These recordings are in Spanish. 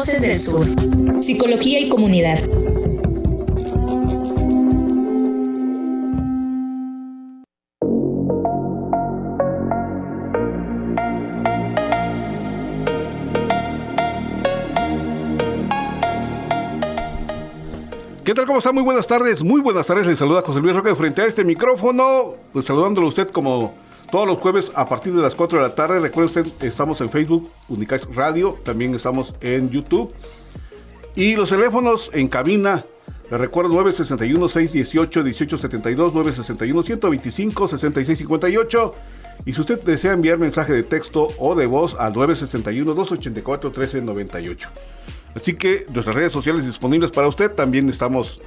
Voces del Sur. Psicología y comunidad. ¿Qué tal? ¿Cómo está? Muy buenas tardes. Muy buenas tardes. Les saluda José Luis Roca frente a este micrófono. Pues saludándolo a usted como todos los jueves a partir de las 4 de la tarde. Recuerde usted, estamos en Facebook, Unicax Radio. También estamos en YouTube. Y los teléfonos en cabina, les recuerdo 961-618-1872, 961-125-6658. Y si usted desea enviar mensaje de texto o de voz al 961-284-1398. Así que nuestras redes sociales disponibles para usted. También estamos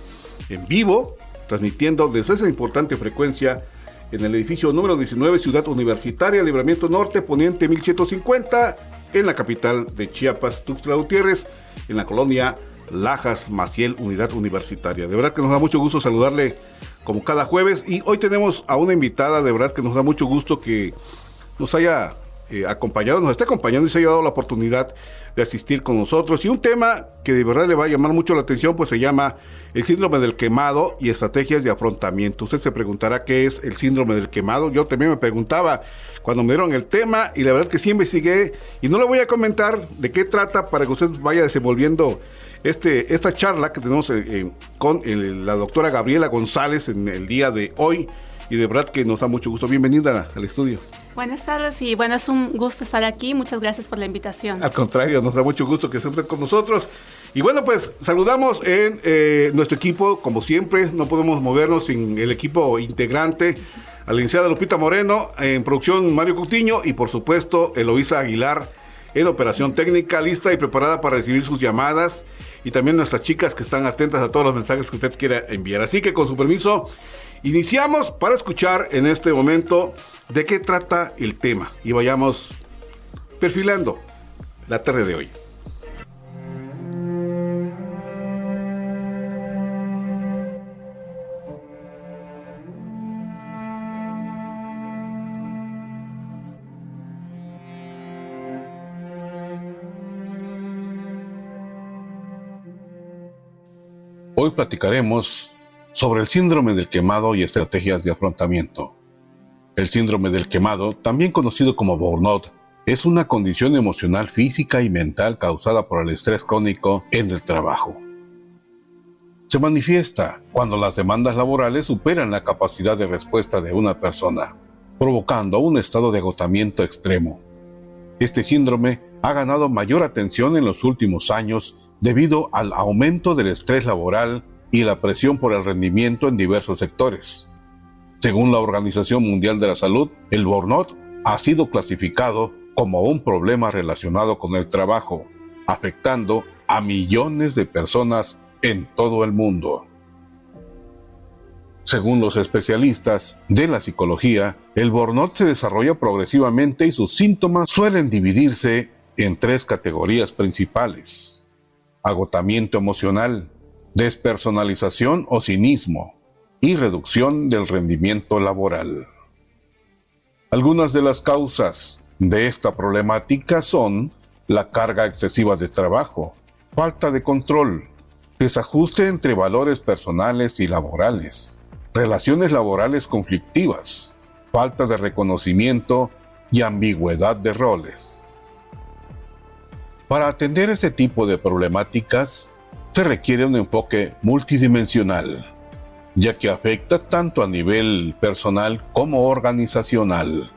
en vivo, transmitiendo desde esa importante frecuencia en el edificio número 19, Ciudad Universitaria, Libramiento Norte, Poniente 1150, en la capital de Chiapas, Tuxtla Gutiérrez, en la colonia Lajas, Maciel, Unidad Universitaria. De verdad que nos da mucho gusto saludarle como cada jueves. Y hoy tenemos a una invitada, de verdad que nos da mucho gusto que nos haya acompañado, nos está acompañando y se haya dado la oportunidad de asistir con nosotros. Y un tema que de verdad le va a llamar mucho la atención, pues se llama el síndrome del quemado y estrategias de afrontamiento. Usted se preguntará qué es el síndrome del quemado. Yo también me preguntaba cuando me dieron el tema y la verdad que sí investigué y no le voy a comentar de qué trata para que usted vaya desenvolviendo esta charla que tenemos con la doctora Gabriela González en el día de hoy. Y de verdad que nos da mucho gusto. Bienvenida al estudio. Buenas tardes y bueno, es un gusto estar aquí. Muchas gracias por la invitación. Al contrario, nos da mucho gusto que estén con nosotros. Y bueno, pues saludamos en nuestro equipo, como siempre. No podemos movernos sin el equipo integrante. A la licenciada Lupita Moreno, en producción Mario Coutinho y por supuesto Eloísa Aguilar en operación técnica, lista y preparada para recibir sus llamadas. Y también nuestras chicas que están atentas a todos los mensajes que usted quiera enviar. Así que con su permiso, iniciamos para escuchar en este momento de qué trata el tema y vayamos perfilando la tarde de hoy. Hoy platicaremos sobre el síndrome del quemado y estrategias de afrontamiento. El síndrome del quemado, también conocido como burnout, es una condición emocional, física y mental causada por el estrés crónico en el trabajo. Se manifiesta cuando las demandas laborales superan la capacidad de respuesta de una persona, provocando un estado de agotamiento extremo. Este síndrome ha ganado mayor atención en los últimos años debido al aumento del estrés laboral y la presión por el rendimiento en diversos sectores. Según la Organización Mundial de la Salud, el burnout ha sido clasificado como un problema relacionado con el trabajo, afectando a millones de personas en todo el mundo. Según los especialistas de la psicología, el burnout se desarrolla progresivamente y sus síntomas suelen dividirse en 3 categorías principales: agotamiento emocional, despersonalización o cinismo y reducción del rendimiento laboral. Algunas de las causas de esta problemática son la carga excesiva de trabajo, falta de control, desajuste entre valores personales y laborales, relaciones laborales conflictivas, falta de reconocimiento y ambigüedad de roles. Para atender ese tipo de problemáticas, se requiere un enfoque multidimensional, ya que afecta tanto a nivel personal como organizacional.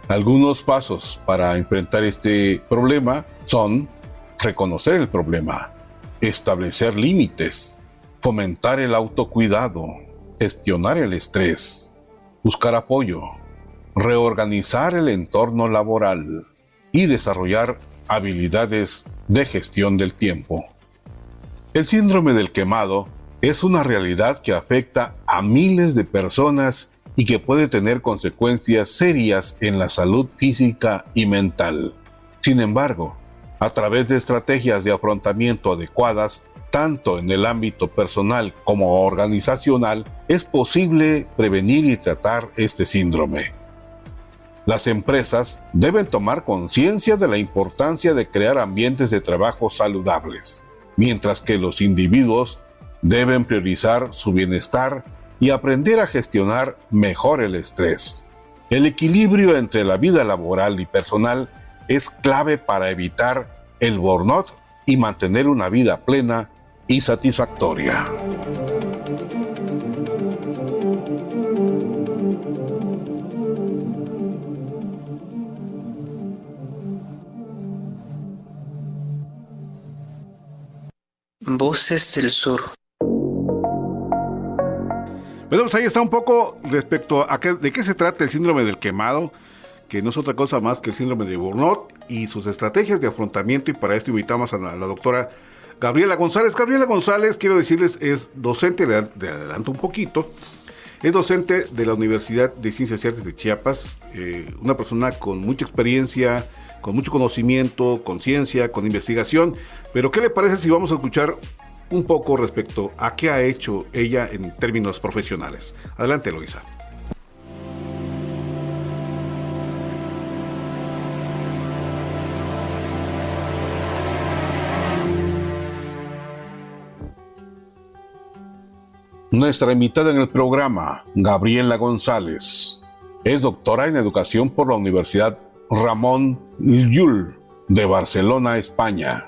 Algunos pasos para enfrentar este problema son reconocer el problema, establecer límites, fomentar el autocuidado, gestionar el estrés, buscar apoyo, reorganizar el entorno laboral y desarrollar habilidades de gestión del tiempo. El síndrome del quemado es una realidad que afecta a miles de personas y que puede tener consecuencias serias en la salud física y mental. Sin embargo, a través de estrategias de afrontamiento adecuadas, tanto en el ámbito personal como organizacional, es posible prevenir y tratar este síndrome. Las empresas deben tomar conciencia de la importancia de crear ambientes de trabajo saludables, mientras que los individuos deben priorizar su bienestar y aprender a gestionar mejor el estrés. El equilibrio entre la vida laboral y personal es clave para evitar el burnout y mantener una vida plena y satisfactoria. Voces del Sur. Bueno, pues ahí está un poco respecto a de qué se trata el síndrome del quemado, que no es otra cosa más que el síndrome de burnout y sus estrategias de afrontamiento, y para esto invitamos a la doctora Gabriela González. Gabriela González, quiero decirles, es docente, le adelanto un poquito, es docente de la Universidad de Ciencias y Artes de Chiapas, una persona con mucha experiencia, con mucho conocimiento, con ciencia, con investigación, pero ¿qué le parece si vamos a escuchar un poco respecto a qué ha hecho ella en términos profesionales? Adelante, Eloisa. Nuestra invitada en el programa, Gabriela González, es doctora en educación por la Universidad Ramon Llull de Barcelona, España.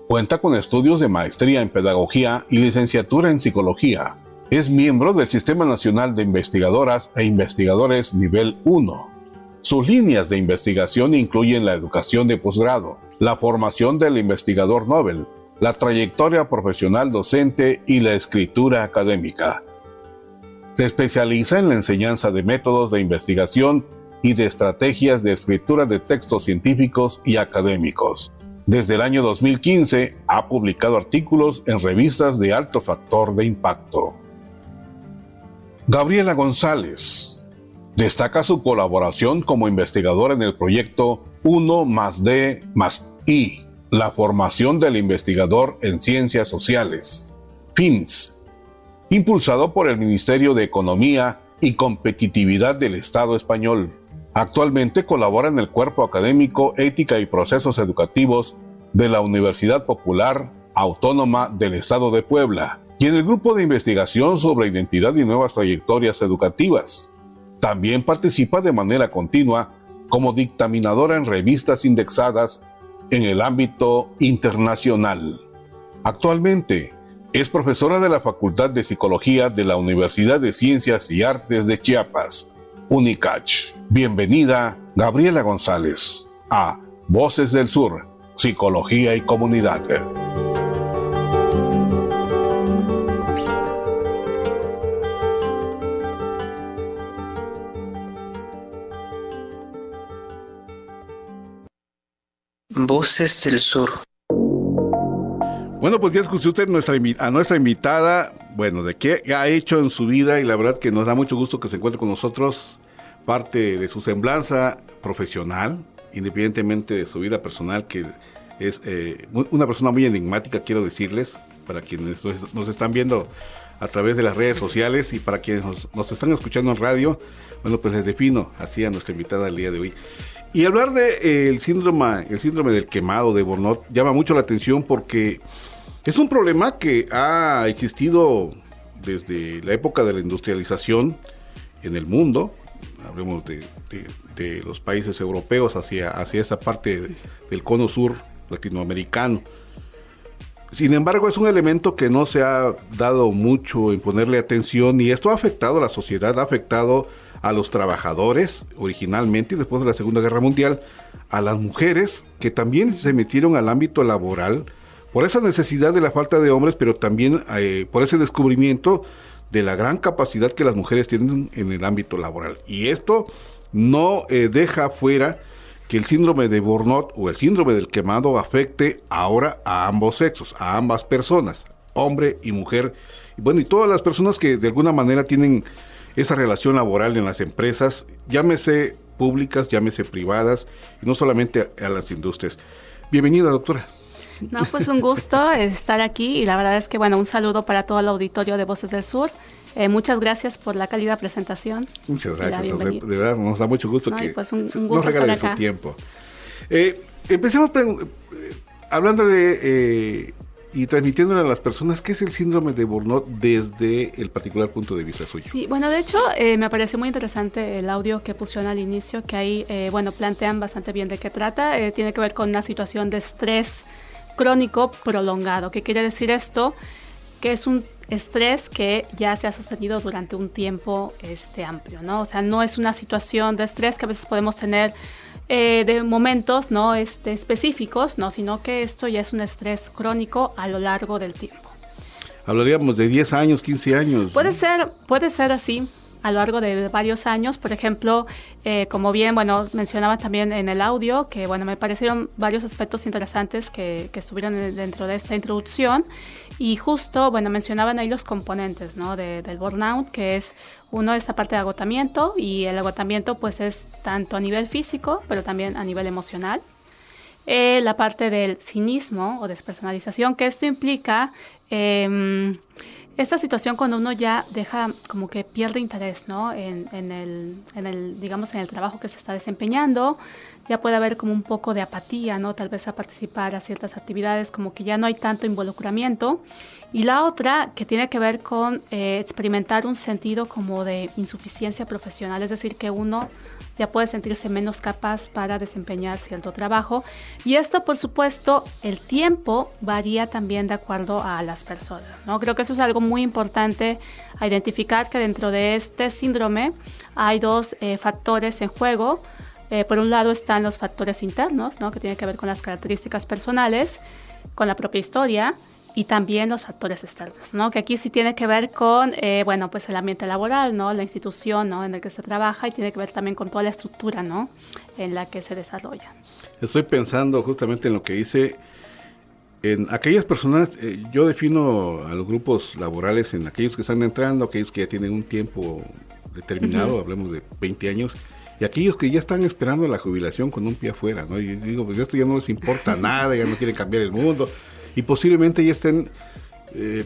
Cuenta con estudios de maestría en pedagogía y licenciatura en psicología. Es miembro del Sistema Nacional de Investigadoras e Investigadores Nivel 1. Sus líneas de investigación incluyen la educación de posgrado, la formación del investigador Nobel, la trayectoria profesional docente y la escritura académica. Se especializa en la enseñanza de métodos de investigación y de estrategias de escritura de textos científicos y académicos. Desde el año 2015 ha publicado artículos en revistas de alto factor de impacto. Gabriela González destaca su colaboración como investigadora en el proyecto 1+D+I, la formación del investigador en ciencias sociales, FINS, impulsado por el Ministerio de Economía y Competitividad del Estado español. Actualmente colabora en el Cuerpo Académico Ética y Procesos Educativos de la Universidad Popular Autónoma del Estado de Puebla y en el Grupo de Investigación sobre Identidad y Nuevas Trayectorias Educativas. También participa de manera continua como dictaminadora en revistas indexadas en el ámbito internacional. Actualmente es profesora de la Facultad de Psicología de la Universidad de Ciencias y Artes de Chiapas, UNICACH. Bienvenida, Gabriela González, a Voces del Sur, Psicología y Comunidad. Voces del Sur. Bueno, pues ya escuchó usted a nuestra invitada, bueno, de qué ha hecho en su vida, y la verdad que nos da mucho gusto que se encuentre con nosotros, parte de su semblanza profesional, independientemente de su vida personal, que es una persona muy enigmática, quiero decirles, para quienes nos están viendo a través de las redes sociales y para quienes nos están escuchando en radio. Bueno, pues les defino así a nuestra invitada el día de hoy. Y hablar de el síndrome del quemado, de burnout, llama mucho la atención porque es un problema que ha existido desde la época de la industrialización en el mundo. Hablemos de los países europeos hacia esta parte del cono sur latinoamericano. Sin embargo, es un elemento que no se ha dado mucho en ponerle atención, y esto ha afectado a la sociedad, ha afectado a los trabajadores originalmente, y después de la Segunda Guerra Mundial, a las mujeres que también se metieron al ámbito laboral por esa necesidad de la falta de hombres, pero también por ese descubrimiento de la gran capacidad que las mujeres tienen en el ámbito laboral. Y esto no deja fuera que el síndrome de burnout o el síndrome del quemado afecte ahora a ambos sexos, a ambas personas, hombre y mujer. Y bueno, y todas las personas que de alguna manera tienen esa relación laboral en las empresas, llámese públicas, llámese privadas, y no solamente a las industrias. Bienvenida, doctora. No, pues un gusto estar aquí, y la verdad es que, bueno, un saludo para todo el auditorio de Voces del Sur. Muchas gracias por la cálida presentación. Muchas y la gracias, bienvenida. de verdad nos da mucho gusto No, y que pues un gusto nos regale estar su acá. tiempo. Empecemos hablándole y transmitiéndole a las personas qué es el síndrome de Burnout desde el particular punto de vista suyo. Sí, bueno, de hecho, me pareció muy interesante el audio que pusieron al inicio, que ahí, plantean bastante bien de qué trata. Tiene que ver con una situación de estrés crónico prolongado. ¿Qué quiere decir esto? Que es un estrés que ya se ha sostenido durante un tiempo amplio, ¿no? O sea, no es una situación de estrés que a veces podemos tener de momentos, ¿no? Específicos, ¿no? Sino que esto ya es un estrés crónico a lo largo del tiempo. Hablaríamos de 10 años, 15 años. Puede ser así a lo largo de varios años. Por ejemplo, como bien, mencionaba también en el audio, que, me parecieron varios aspectos interesantes que estuvieron dentro de esta introducción. Y justo, mencionaban ahí los componentes, ¿no? del burnout, que es uno, esta parte de agotamiento, y el agotamiento, pues, es tanto a nivel físico, pero también a nivel emocional. La parte del cinismo o despersonalización, que esto implica esta situación cuando uno ya deja, como que pierde interés, ¿no? en el trabajo que se está desempeñando. Ya puede haber como un poco de apatía, ¿no? Tal vez a participar a ciertas actividades, como que ya no hay tanto involucramiento. Y la otra, que tiene que ver con experimentar un sentido como de insuficiencia profesional, es decir, que uno ya puede sentirse menos capaz para desempeñar cierto trabajo. Y esto, por supuesto, el tiempo varía también de acuerdo a las personas, ¿no? Creo que eso es algo muy importante a identificar, que dentro de este síndrome hay dos factores en juego. Por un lado están los factores internos, ¿no? Que tienen que ver con las características personales, con la propia historia, y también los factores externos, ¿no? Que aquí sí tiene que ver con, pues el ambiente laboral, ¿no? La institución, ¿no? En la que se trabaja, y tiene que ver también con toda la estructura, ¿no? En la que se desarrolla. Estoy pensando justamente en lo que dice, en aquellas personas, yo defino a los grupos laborales en aquellos que están entrando, aquellos que ya tienen un tiempo determinado, hablemos de 20 años, y aquellos que ya están esperando la jubilación con un pie afuera, ¿no? Y digo, pues esto ya no les importa nada, ya no quieren cambiar el mundo. Y posiblemente ya estén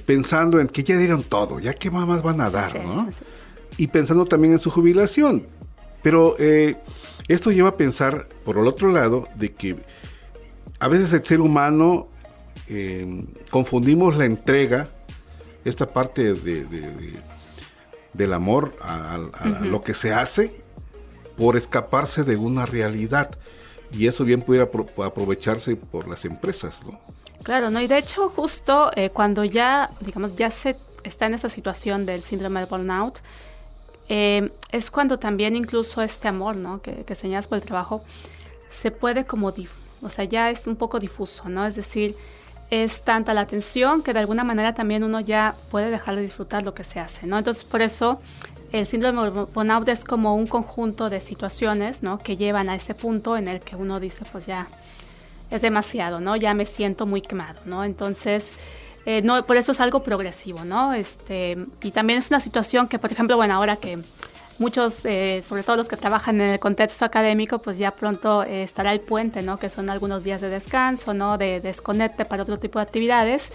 pensando en que ya dieron todo, ya qué más van a dar, sí, ¿no? Sí. Y pensando también en su jubilación. Pero esto lleva a pensar, por el otro lado, de que a veces el ser humano confundimos la entrega, esta parte del amor a lo que se hace, por escaparse de una realidad. Y eso bien pudiera aprovecharse por las empresas, ¿no? Claro, ¿no? Y de hecho, justo cuando ya se está en esa situación del síndrome de burnout, es cuando también incluso este amor, ¿no? que señalas por el trabajo, se puede ya es un poco difuso, ¿no? Es decir, es tanta la tensión que de alguna manera también uno ya puede dejar de disfrutar lo que se hace, ¿no? Entonces, por eso el síndrome de burnout es como un conjunto de situaciones, ¿no? Que llevan a ese punto en el que uno dice, pues ya es demasiado, ¿no? Ya me siento muy quemado, ¿no? Entonces, no, por eso es algo progresivo, ¿no? Y también es una situación que, por ejemplo, ahora que muchos, sobre todo los que trabajan en el contexto académico, pues ya pronto estará el puente, ¿no? Que son algunos días de descanso, ¿no? De desconecte para otro tipo de actividades.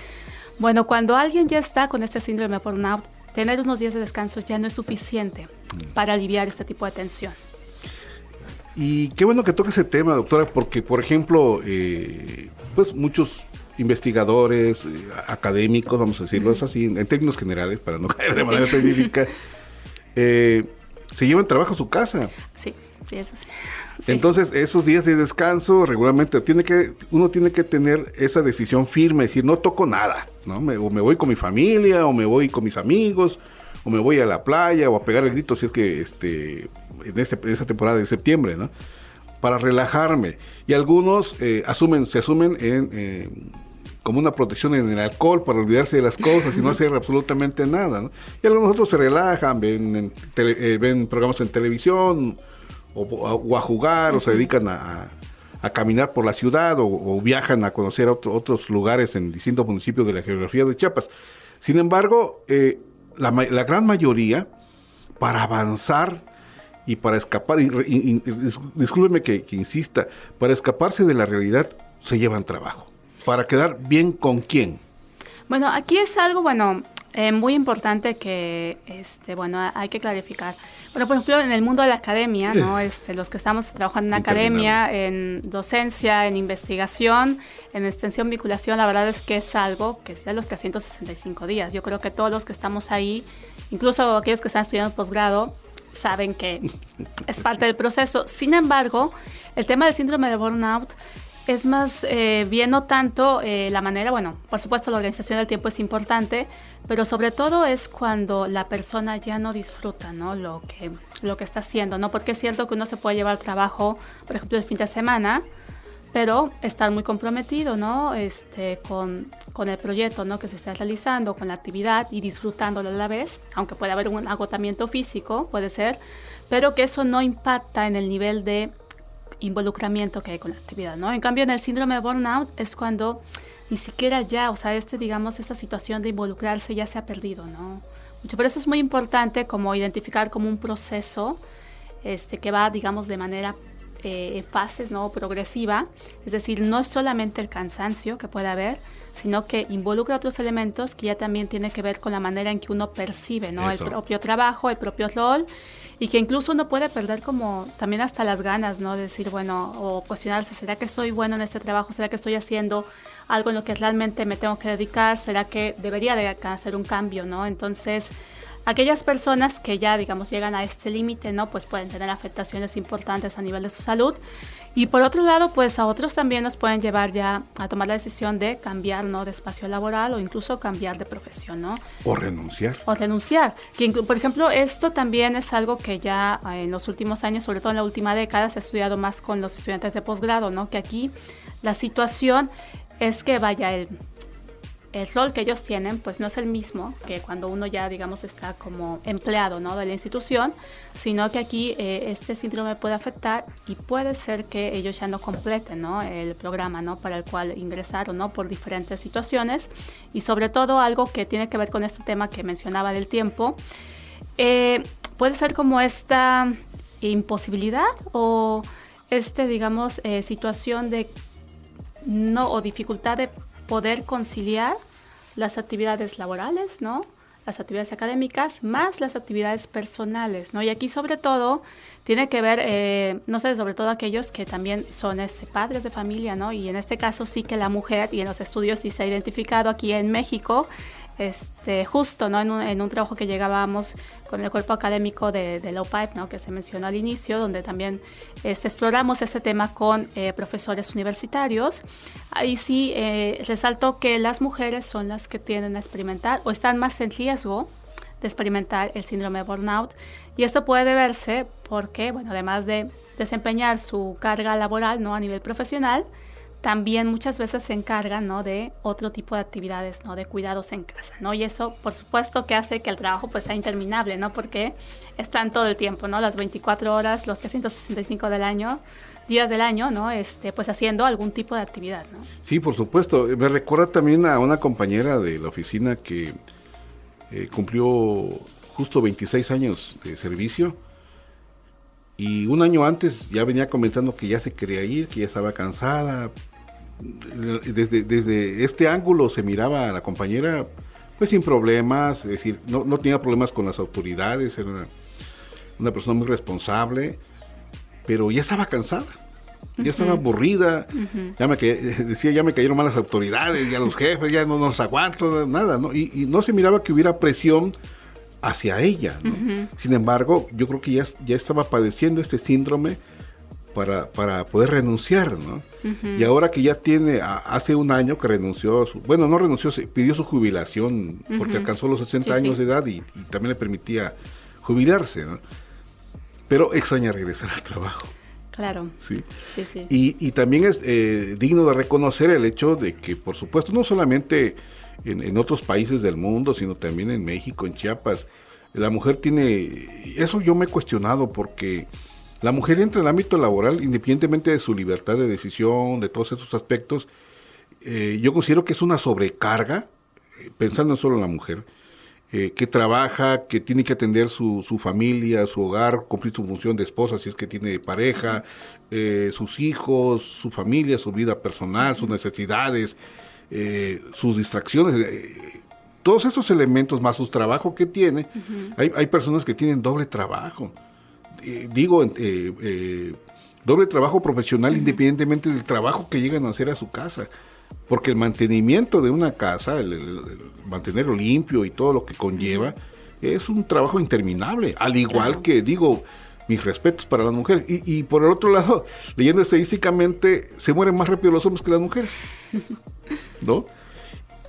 Bueno, cuando alguien ya está con este síndrome de burnout, tener unos días de descanso ya no es suficiente para aliviar este tipo de tensión. Y qué bueno que toque ese tema, doctora, porque, por ejemplo, pues muchos investigadores, académicos, vamos a decirlo así, en términos generales, para no caer de manera específica, se llevan trabajo a su casa. Sí, eso sí. Entonces, esos días de descanso, regularmente, uno tiene que tener esa decisión firme, decir, no toco nada, ¿no? O me voy con mi familia, o me voy con mis amigos, o me voy a la playa, o a pegar el grito, si es que en esa temporada de septiembre, ¿no? Para relajarme. Y algunos se asumen como una protección en el alcohol para olvidarse de las cosas y no hacer absolutamente nada, ¿no? Y algunos otros se relajan, ven programas en televisión o a jugar, o se dedican a caminar por la ciudad o viajan a conocer otros lugares en distintos municipios de la geografía de Chiapas. Sin embargo, la gran mayoría, para avanzar y para escapar, y discúlpeme que insista, para escaparse de la realidad se llevan trabajo. ¿Para quedar bien con quién? Bueno, aquí es algo, Muy importante que, bueno, hay que clarificar. Bueno, por ejemplo, en el mundo de la academia, ¿no? Los que estamos trabajando en academia, en docencia, en investigación, en extensión, vinculación, la verdad es que es algo que es de los 365 días. Yo creo que todos los que estamos ahí, incluso aquellos que están estudiando posgrado, saben que es parte del proceso. Sin embargo, el tema del síndrome de burnout es más bien no tanto la manera, bueno, por supuesto la organización del tiempo es importante, pero sobre todo es cuando la persona ya no disfruta, ¿no? lo que está haciendo, ¿no? Porque es cierto que uno se puede llevar trabajo, por ejemplo, el fin de semana, pero estar muy comprometido, ¿no? Con el proyecto, ¿no? Que se está realizando, con la actividad y disfrutándolo a la vez, aunque puede haber un agotamiento físico, puede ser, pero que eso no impacta en el nivel de involucramiento que hay con la actividad, ¿no? En cambio, en el síndrome de burnout es cuando ni siquiera ya, o sea, digamos, esta situación de involucrarse ya se ha perdido, ¿no? Por eso es muy importante como identificar como un proceso que va, digamos, de manera fases, ¿no? Progresiva, es decir, no es solamente el cansancio que puede haber, sino que involucra otros elementos que ya también tiene que ver con la manera en que uno percibe, ¿no? El propio trabajo, el propio rol, y que incluso uno puede perder como también hasta las ganas, ¿no? De decir, bueno, o cuestionarse, ¿será que soy bueno en este trabajo? ¿Será que estoy haciendo algo en lo que realmente me tengo que dedicar? ¿Será que debería de hacer un cambio, ¿no? Entonces, aquellas personas que ya, digamos, llegan a este límite, ¿no? Pues pueden tener afectaciones importantes a nivel de su salud. Y por otro lado, pues a otros también nos pueden llevar ya a tomar la decisión de cambiar, ¿no? De espacio laboral o incluso cambiar de profesión, ¿no? O renunciar. O renunciar. Por ejemplo, esto también es algo que ya en los últimos años, sobre todo en la última década, se ha estudiado más con los estudiantes de posgrado, ¿no? Que aquí la situación es que vaya el rol que ellos tienen pues no es el mismo que cuando uno ya, digamos, está como empleado, ¿no? De la institución, sino que aquí este síndrome puede afectar y puede ser que ellos ya no completen, ¿no? El programa, ¿no? Para el cual ingresaron, ¿no? Por diferentes situaciones, y sobre todo algo que tiene que ver con este tema que mencionaba del tiempo, puede ser como esta imposibilidad o digamos, situación de no, o dificultad de poder conciliar las actividades laborales, ¿no? Las actividades académicas, más las actividades personales, ¿no? Y aquí sobre todo tiene que ver, no sé, sobre todo aquellos que también son padres de familia, ¿no? Y en este caso sí que la mujer, y en los estudios sí se ha identificado aquí en México, justo, ¿no? En un trabajo que llegábamos con el cuerpo académico de la UPAEP, ¿no? Que se mencionó al inicio, donde también exploramos ese tema con profesores universitarios. Ahí sí resaltó que las mujeres son las que tienden a experimentar o están más en riesgo de experimentar el síndrome de burnout, y esto puede deberse porque, bueno, además de desempeñar su carga laboral, ¿no? A nivel profesional, también muchas veces se encargan, ¿no? De otro tipo de actividades, ¿no? De cuidados en casa, ¿no? Y eso, por supuesto, que hace que el trabajo pues sea interminable, ¿no? Porque están todo el tiempo, ¿no? Las 24 horas, los 365 días del año, ¿no? Pues haciendo algún tipo de actividad, ¿no? Sí, por supuesto. Me recuerda también a una compañera de la oficina que cumplió justo 26 años de servicio, y un año antes ya venía comentando que ya se quería ir, que ya estaba cansada. Desde este ángulo se miraba a la compañera pues sin problemas, es decir, no tenía problemas con las autoridades, era una persona muy responsable, pero ya estaba cansada, ya estaba aburrida, ya me cayeron mal las autoridades, ya los jefes, ya no los aguanto, nada, ¿no? Y no se miraba que hubiera presión hacia ella, ¿no? Sin embargo, yo creo que ya estaba padeciendo este síndrome para poder renunciar, ¿no? Y ahora que ya hace un año que renunció, no renunció, pidió su jubilación porque alcanzó los 60 años de edad y también le permitía jubilarse, ¿no? Pero extraña regresar al trabajo. Claro. Sí. Sí. Y también es digno de reconocer el hecho de que, por supuesto, no solamente en otros países del mundo, sino también en México, en Chiapas, la mujer tiene, eso yo me he cuestionado, porque la mujer entra en el ámbito laboral independientemente de su libertad de decisión, de todos esos aspectos. Yo considero que es una sobrecarga, pensando solo en la mujer, que trabaja, que tiene que atender su familia, su hogar, cumplir su función de esposa si es que tiene pareja, sus hijos, su familia, su vida personal, sus necesidades, sus distracciones, todos esos elementos, más su trabajo que tiene, hay personas que tienen doble trabajo. Doble trabajo profesional independientemente del trabajo que llegan a hacer a su casa. Porque el mantenimiento de una casa, el mantenerlo limpio y todo lo que conlleva, es un trabajo interminable. Al igual que, mis respetos para las mujeres. Y por el otro lado, leyendo estadísticamente, se mueren más rápido los hombres que las mujeres, ¿no?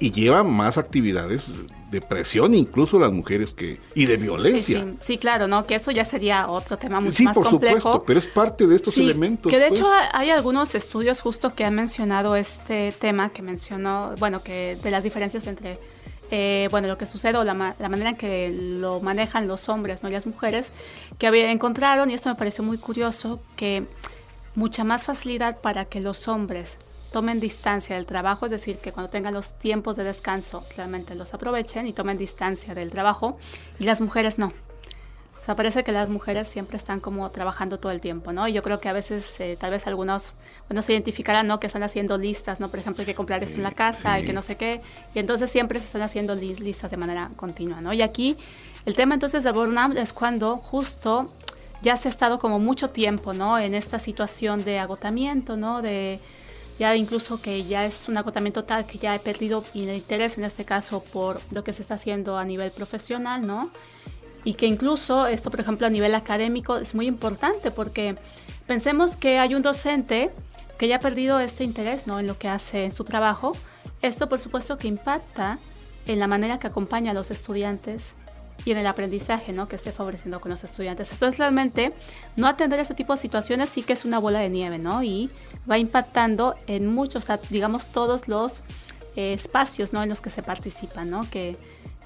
Y llevan más actividades de presión, incluso las mujeres, y de violencia. Sí, claro, ¿no? Que eso ya sería otro tema mucho sí, más por complejo. Supuesto, pero es parte de estos elementos. Que de hecho hay algunos estudios justo que han mencionado este tema, que mencionó, que de las diferencias entre lo que sucede o la manera en que lo manejan los hombres, ¿no? Y las mujeres, que encontraron, y esto me pareció muy curioso, que mucha más facilidad para que los hombres tomen distancia del trabajo, es decir, que cuando tengan los tiempos de descanso, realmente los aprovechen y tomen distancia del trabajo, y las mujeres no. O sea, parece que las mujeres siempre están como trabajando todo el tiempo, ¿no? Y yo creo que a veces, tal vez algunos, se identificarán, ¿no? Que están haciendo listas, ¿no? Por ejemplo, hay que comprar esto en la casa y que no sé qué. Y entonces siempre se están haciendo listas de manera continua, ¿no? Y aquí, el tema entonces de burnout es cuando justo ya se ha estado como mucho tiempo, ¿no? En esta situación de agotamiento, ¿no? Ya incluso que ya es un agotamiento tal que ya he perdido el interés, en este caso, por lo que se está haciendo a nivel profesional, ¿no? Y que incluso esto, por ejemplo, a nivel académico es muy importante, porque pensemos que hay un docente que ya ha perdido este interés, ¿no? En lo que hace en su trabajo. Esto, por supuesto, que impacta en la manera que acompaña a los estudiantes y en el aprendizaje, ¿no? Que esté favoreciendo con los estudiantes. Entonces, realmente, no atender este tipo de situaciones sí que es una bola de nieve, ¿no? Y va impactando en muchos, digamos, todos los espacios, ¿no? En los que se participan, ¿no? Que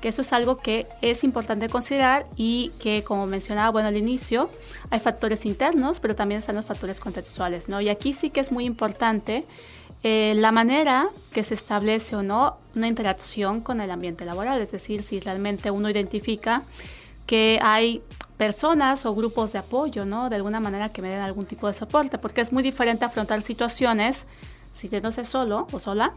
eso es algo que es importante considerar y que, como mencionaba, al inicio, hay factores internos, pero también están los factores contextuales, ¿no? Y aquí sí que es muy importante la manera que se establece o no una interacción con el ambiente laboral, es decir, si realmente uno identifica que hay personas o grupos de apoyo, ¿no? De alguna manera que me den algún tipo de soporte, porque es muy diferente afrontar situaciones sintiéndose solo o sola,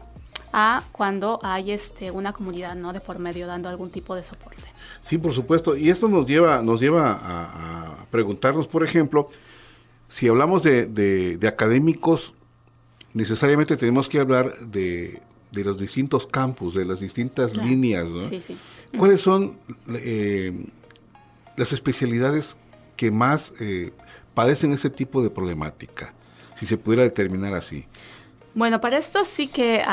a cuando hay una comunidad, ¿no? De por medio dando algún tipo de soporte. Sí, por supuesto. Y esto nos lleva a preguntarnos, por ejemplo, si hablamos de académicos, necesariamente tenemos que hablar de los distintos campus, de las distintas líneas, ¿no? Sí. ¿Cuáles son las especialidades que más padecen ese tipo de problemática? Si se pudiera determinar así. Bueno, para esto sí que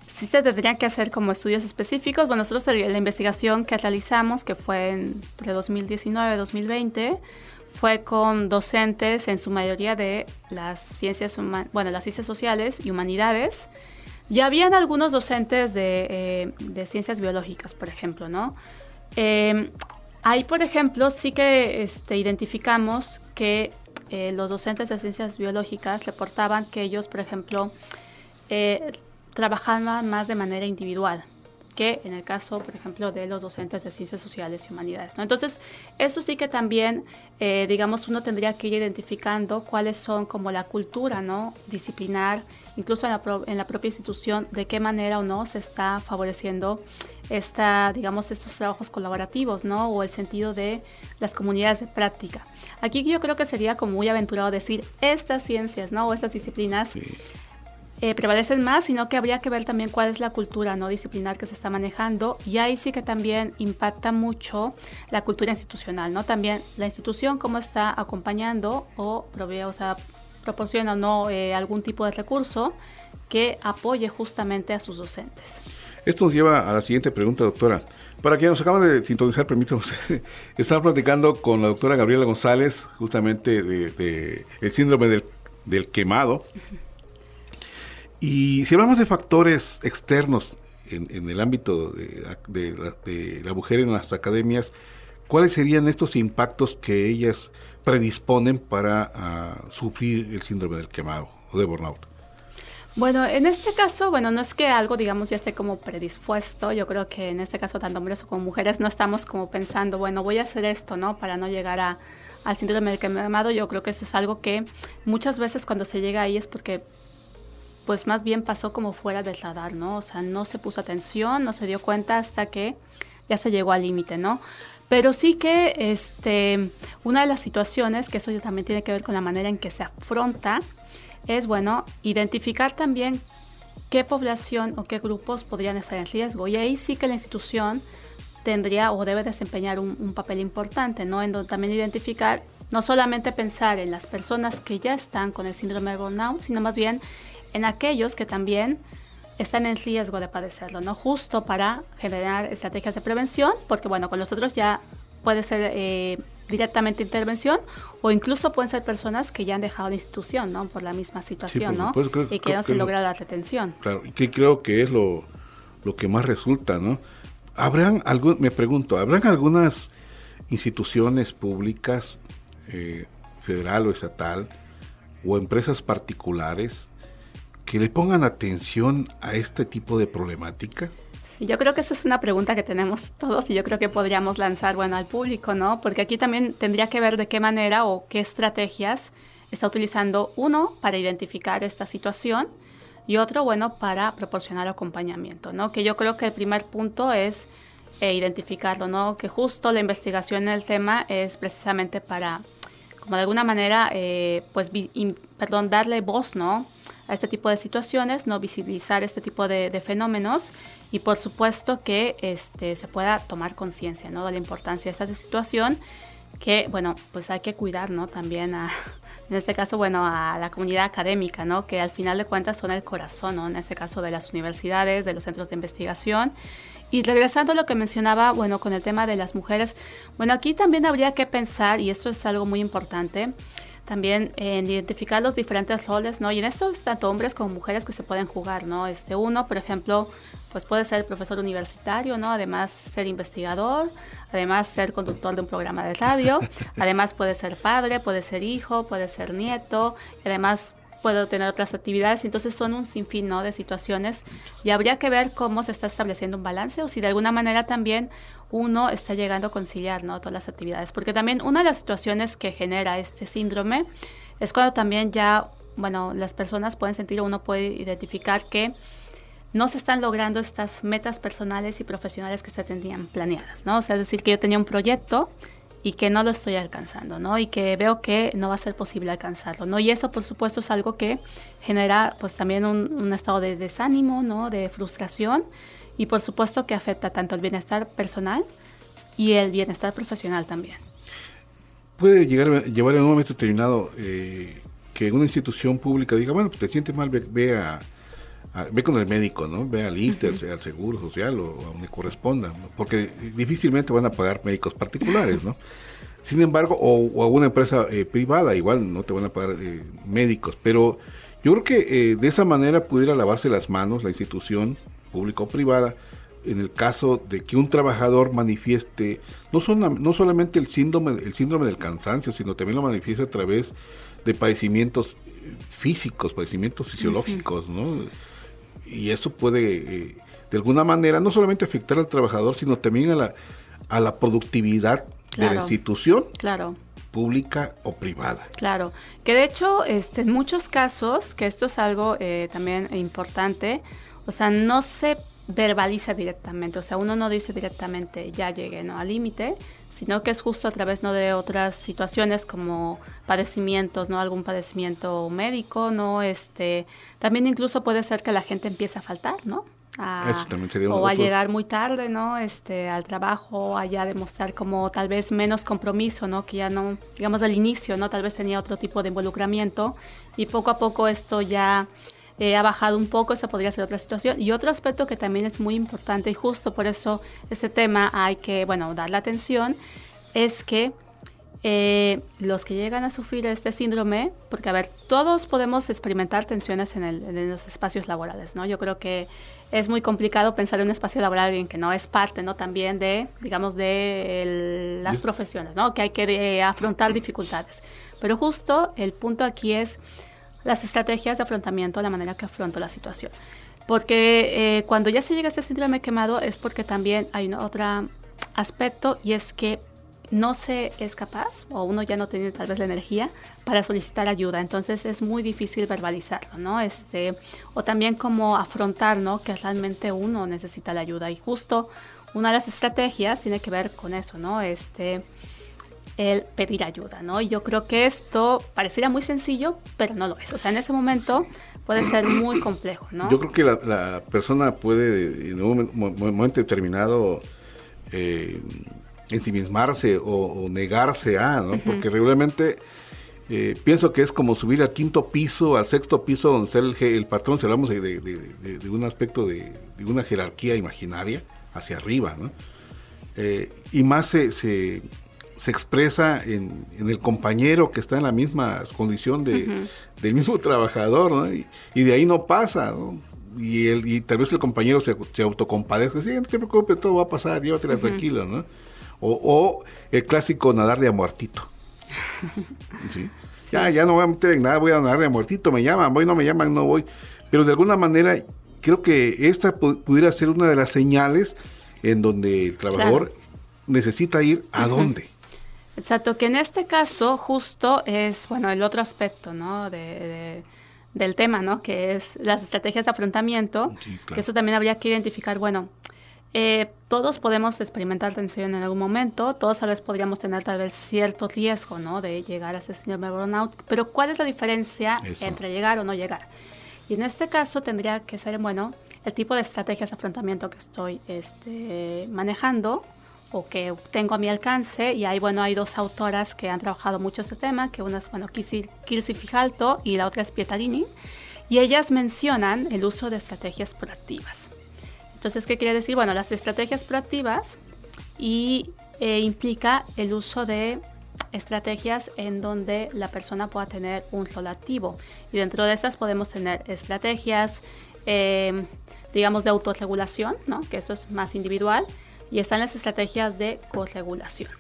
sí se tendrían que hacer como estudios específicos. Bueno, nosotros la investigación que realizamos, que fue entre 2019 y 2020, fue con docentes en su mayoría de las ciencias sociales y humanidades. Ya habían algunos docentes de ciencias biológicas, por ejemplo, ¿no? Ahí, por ejemplo, sí que identificamos que los docentes de ciencias biológicas reportaban que ellos, por ejemplo, trabajaban más de manera individual que en el caso, por ejemplo, de los docentes de ciencias sociales y humanidades, ¿no? Entonces, eso sí que también, uno tendría que ir identificando cuáles son como la cultura, ¿no? Disciplinar, incluso en la propia institución, de qué manera o no se está favoreciendo estos trabajos colaborativos, ¿no? O el sentido de las comunidades de práctica. Aquí yo creo que sería como muy aventurado decir estas ciencias, ¿no? O estas disciplinas prevalecen más, sino que habría que ver también cuál es la cultura, ¿no? Disciplinar que se está manejando, y ahí sí que también impacta mucho la cultura institucional, ¿no? También la institución cómo está acompañando o proporciona o no algún tipo de recurso que apoye justamente a sus docentes. Esto nos lleva a la siguiente pregunta, doctora. Para quienes nos acaban de sintonizar, permítame, estamos platicando con la doctora Gabriela González, justamente de el síndrome del quemado. Y si hablamos de factores externos en el ámbito de la mujer en las academias, ¿cuáles serían estos impactos que ellas predisponen para sufrir el síndrome del quemado o de burnout? Bueno, en este caso, no es que algo, digamos, ya esté como predispuesto. Yo creo que en este caso, tanto hombres como mujeres, no estamos como pensando, voy a hacer esto, ¿no? Para no llegar al síndrome del quemado. Yo creo que eso es algo que muchas veces cuando se llega ahí es porque pues más bien pasó como fuera del radar, ¿no? O sea, no se puso atención, no se dio cuenta hasta que ya se llegó al límite, ¿no? Pero sí que una de las situaciones, que eso ya también tiene que ver con la manera en que se afronta, es, bueno, identificar también qué población o qué grupos podrían estar en riesgo. Y ahí sí que la institución tendría o debe desempeñar un papel importante, ¿no? En donde también identificar, no solamente pensar en las personas que ya están con el síndrome de burnout, sino más bien en aquellos que también están en riesgo de padecerlo, ¿no? Justo para generar estrategias de prevención, porque bueno, con los otros ya puede ser directamente intervención, o incluso pueden ser personas que ya han dejado la institución, ¿no? Por la misma situación, sí, ¿no? Y que no se logra la retención. Claro, y que creo que es lo que más resulta, ¿no? Me pregunto, ¿habrán algunas instituciones públicas, federal o estatal, o empresas particulares que le pongan atención a este tipo de problemática? Sí, yo creo que esa es una pregunta que tenemos todos y yo creo que podríamos lanzar, bueno, al público, ¿no? Porque aquí también tendría que ver de qué manera o qué estrategias está utilizando uno para identificar esta situación y otro, bueno, para proporcionar acompañamiento, ¿no? Que yo creo que el primer punto es identificarlo, ¿no? Que justo la investigación en el tema es precisamente para, como de alguna manera, darle voz, ¿no? A este tipo de situaciones, no visibilizar este tipo de fenómenos y por supuesto que se pueda tomar conciencia, ¿no? De la importancia de esta situación que, bueno, pues hay que cuidar, ¿no? También en este caso, bueno, a la comunidad académica, ¿no? Que al final de cuentas son el corazón, ¿no? En este caso de las universidades, de los centros de investigación. Y regresando a lo que mencionaba, bueno, con el tema de las mujeres, bueno, aquí también habría que pensar, y esto es algo muy importante, también en identificar los diferentes roles, ¿no? Y en esto tanto hombres como mujeres que se pueden jugar, ¿no? Uno, por ejemplo, pues puede ser profesor universitario, ¿no? Además ser investigador, además ser conductor de un programa de radio, además puede ser padre, puede ser hijo, puede ser nieto, y además puedo tener otras actividades, entonces son un sinfín, ¿no? De situaciones y habría que ver cómo se está estableciendo un balance o si de alguna manera también uno está llegando a conciliar, ¿no? Todas las actividades, porque también una de las situaciones que genera este síndrome es cuando también ya, bueno, las personas pueden sentir o uno puede identificar que no se están logrando estas metas personales y profesionales que se tenían planeadas, ¿no? O sea, es decir, que yo tenía un proyecto y que no lo estoy alcanzando, ¿no? Y que veo que no va a ser posible alcanzarlo, ¿no? Y eso, por supuesto, es algo que genera, pues, también un estado de desánimo, ¿no? De frustración y, por supuesto, que afecta tanto el bienestar personal y el bienestar profesional también. Puede llevar en un momento determinado que una institución pública diga, bueno, pues te sientes mal, ve con el médico, ¿no? Ve al ISSSTE, al Seguro Social o a donde corresponda, ¿no? Porque difícilmente van a pagar médicos particulares, ¿no? Sin embargo, o a una empresa privada, igual no te van a pagar médicos, pero yo creo que de esa manera pudiera lavarse las manos la institución pública o privada en el caso de que un trabajador manifieste no solamente el síndrome del cansancio, sino también lo manifieste a través de padecimientos físicos, padecimientos fisiológicos, ¿no? Y eso puede, de alguna manera, no solamente afectar al trabajador, sino también a la productividad de la institución pública o privada. Claro, que de hecho, en muchos casos, que esto es algo también importante, o sea, no se verbaliza directamente, o sea, uno no dice directamente ya llegué, ¿no? Al límite, sino que es justo a través, ¿no? De otras situaciones como padecimientos, ¿no? Algún padecimiento médico, ¿no? También incluso puede ser que la gente empiece a faltar, ¿no? Eso también sería o a llegar muy tarde, ¿no? Al trabajo, a ya demostrar como tal vez menos compromiso, ¿no? Que ya no, digamos al inicio, ¿no? Tal vez tenía otro tipo de involucramiento y poco a poco esto ya ha bajado un poco, esa podría ser otra situación. Y otro aspecto que también es muy importante y justo por eso este tema hay que, bueno, darle atención, es que los que llegan a sufrir este síndrome, porque a ver, todos podemos experimentar tensiones en los espacios laborales, ¿no? Yo creo que es muy complicado pensar en un espacio laboral en que no es parte, ¿no? También de, digamos, de las profesiones, ¿no? Que hay que afrontar dificultades. Pero justo el punto aquí es las estrategias de afrontamiento, la manera que afronto la situación. Porque cuando ya se llega a este síndrome quemado es porque también hay otro aspecto y es que no se es capaz o uno ya no tiene tal vez la energía para solicitar ayuda, entonces es muy difícil verbalizarlo, ¿no? O también como afrontar, ¿no? Que realmente uno necesita la ayuda, y justo una de las estrategias tiene que ver con eso, ¿no? El pedir ayuda, ¿no? Y yo creo que esto pareciera muy sencillo, pero no lo es. O sea, en ese momento puede ser muy complejo, ¿no? Yo creo que la persona puede en un momento determinado ensimismarse o negarse a, ¿no? Porque regularmente pienso que es como subir al quinto piso, al sexto piso, donde está el patrón, si hablamos de un aspecto de una jerarquía imaginaria hacia arriba, ¿no? Y más se expresa en el compañero que está en la misma condición del mismo trabajador, ¿no? Y de ahí no pasa, ¿no? Y tal vez el compañero se autocompadece, sí, no te preocupes, todo va a pasar, llévatela tranquilo, ¿no? O el clásico nadar de a muertito. ¿Sí? Sí. Ya no voy a meter en nada, voy a nadar de a muertito, me llaman, voy, no me llaman, no voy. Pero de alguna manera creo que esta pudiera ser una de las señales en donde el trabajador necesita ir a dónde. Exacto, que en este caso justo es, bueno, el otro aspecto, ¿no? Del tema, ¿no? Que es las estrategias de afrontamiento, sí, claro. Que eso también habría que identificar, bueno, todos podemos experimentar tensión en algún momento, todos tal vez podríamos tener tal vez cierto riesgo, ¿no? De llegar a ese síndrome de burnout, pero ¿cuál es la diferencia entre llegar o no llegar? Y en este caso tendría que ser, bueno, el tipo de estrategias de afrontamiento que estoy manejando o que tengo a mi alcance, y ahí, bueno, hay dos autoras que han trabajado mucho este tema, que una es, bueno, Kelsey Fijalto y la otra es Pietarini, y ellas mencionan el uso de estrategias proactivas. Entonces, ¿qué quiere decir? Bueno, las estrategias proactivas implica el uso de estrategias en donde la persona pueda tener un rol activo, y dentro de esas podemos tener estrategias, digamos, de autorregulación, ¿no? Que eso es más individual, y están las estrategias de corregulación.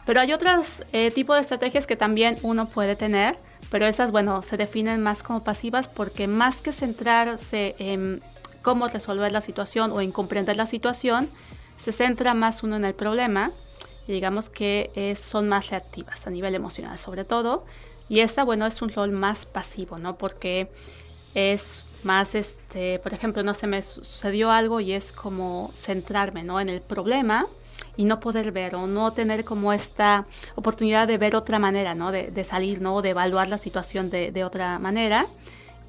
Pero hay otros tipos de estrategias que también uno puede tener, pero esas, bueno, se definen más como pasivas, porque más que centrarse en cómo resolver la situación o en comprender la situación, se centra más uno en el problema, y digamos que son más reactivas a nivel emocional sobre todo, y esta, bueno, es un rol más pasivo, ¿no? Porque es más, por ejemplo, no se me sucedió algo y es como centrarme, ¿no? En el problema y no poder ver o no tener como esta oportunidad de ver otra manera, ¿no? De salir, ¿no? De evaluar la situación de otra manera.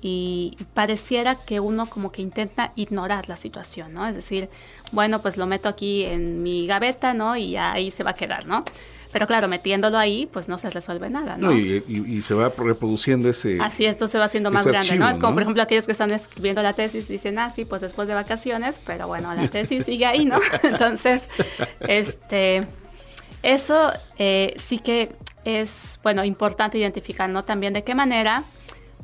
Y pareciera que uno como que intenta ignorar la situación, ¿no? Es decir, bueno, pues lo meto aquí en mi gaveta, ¿no? Y ahí se va a quedar, ¿no? Pero claro, metiéndolo ahí, pues no se resuelve nada, ¿no? Y se va reproduciendo ese... Así, esto se va haciendo más grande, archivo, ¿no? Es como, ¿no? por ejemplo, aquellos que están escribiendo la tesis dicen, sí, pues después de vacaciones, pero bueno, la tesis sigue ahí, ¿no? Entonces, eso sí que es, bueno, importante identificar, ¿no? También de qué manera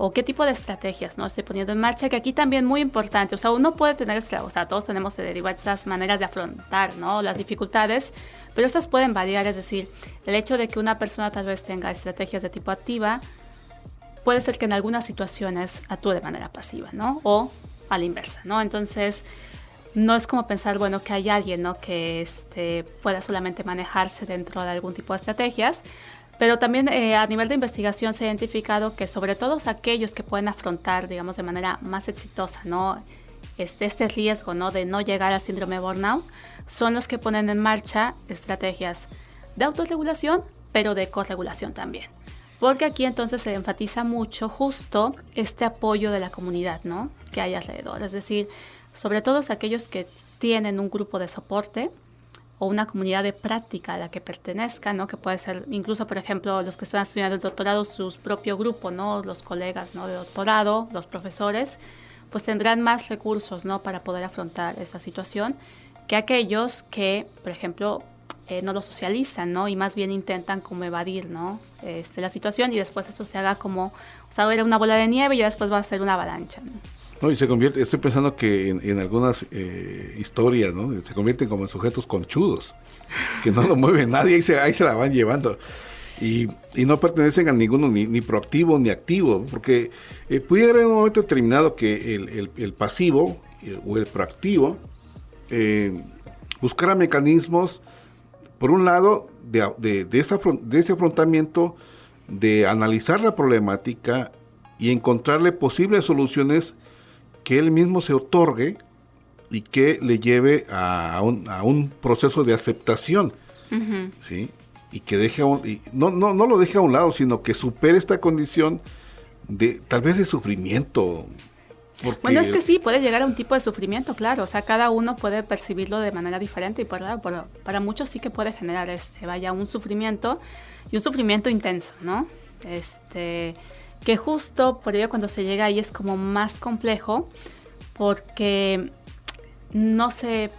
o qué tipo de estrategias, ¿no? Estoy poniendo en marcha, que aquí también muy importante, o sea, uno puede tener, o sea, todos tenemos diversas maneras de afrontar, ¿no? Las dificultades, pero estas pueden variar, es decir, el hecho de que una persona tal vez tenga estrategias de tipo activa, puede ser que en algunas situaciones actúe de manera pasiva, ¿no? O a la inversa, ¿no? Entonces, no es como pensar, bueno, que hay alguien, ¿no? Que pueda solamente manejarse dentro de algún tipo de estrategias, pero también a nivel de investigación se ha identificado que sobre todo aquellos que pueden afrontar, digamos, de manera más exitosa, ¿no? Este riesgo, ¿no? De no llegar al síndrome de burnout, son los que ponen en marcha estrategias de autorregulación, pero de corregulación también. Porque aquí entonces se enfatiza mucho justo este apoyo de la comunidad, ¿no? Que hay alrededor. Es decir, sobre todo aquellos que tienen un grupo de soporte o una comunidad de práctica a la que pertenezcan, ¿no? Que puede ser incluso, por ejemplo, los que están estudiando el doctorado, su propio grupo, ¿no? Los colegas, ¿no? De doctorado, los profesores, pues tendrán más recursos, ¿no? Para poder afrontar esa situación que aquellos que, por ejemplo, no lo socializan, ¿no? Y más bien intentan como evadir, ¿no? La situación, y después eso se haga como, o sea, era una bola de nieve y ya después va a ser una avalancha, ¿no? No, y se convierte, estoy pensando que en algunas historias, ¿no? Se convierten como en sujetos conchudos, que no lo mueve nadie, ahí se la van llevando. Y no pertenecen a ninguno, ni proactivo ni activo, porque pudiera haber un momento determinado que el pasivo o el proactivo buscara mecanismos por un lado, de ese afrontamiento, de analizar la problemática y encontrarle posibles soluciones que él mismo se otorgue y que le lleve a un proceso de aceptación, uh-huh. ¿Sí? Y que no lo deje a un lado, sino que supere esta condición de tal vez de sufrimiento. Bueno, es que sí, puede llegar a un tipo de sufrimiento, claro, o sea, cada uno puede percibirlo de manera diferente y para muchos sí que puede generar un sufrimiento y un sufrimiento intenso, ¿no? Que justo por ello cuando se llega ahí es como más complejo porque no se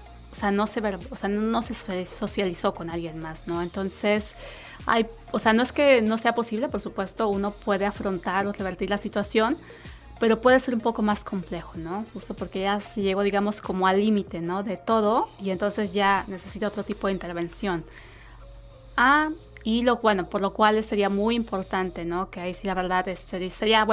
socializó con alguien más, ¿no? Entonces, no es que no sea posible, por supuesto, uno puede afrontar o revertir la situación, pero puede ser un poco más complejo, ¿no? Justo porque ya se llegó, digamos, como al límite, ¿no? De todo, y entonces ya necesita otro tipo de intervención. Por lo cual sería muy importante, ¿no? Que ahí sí la verdad sería,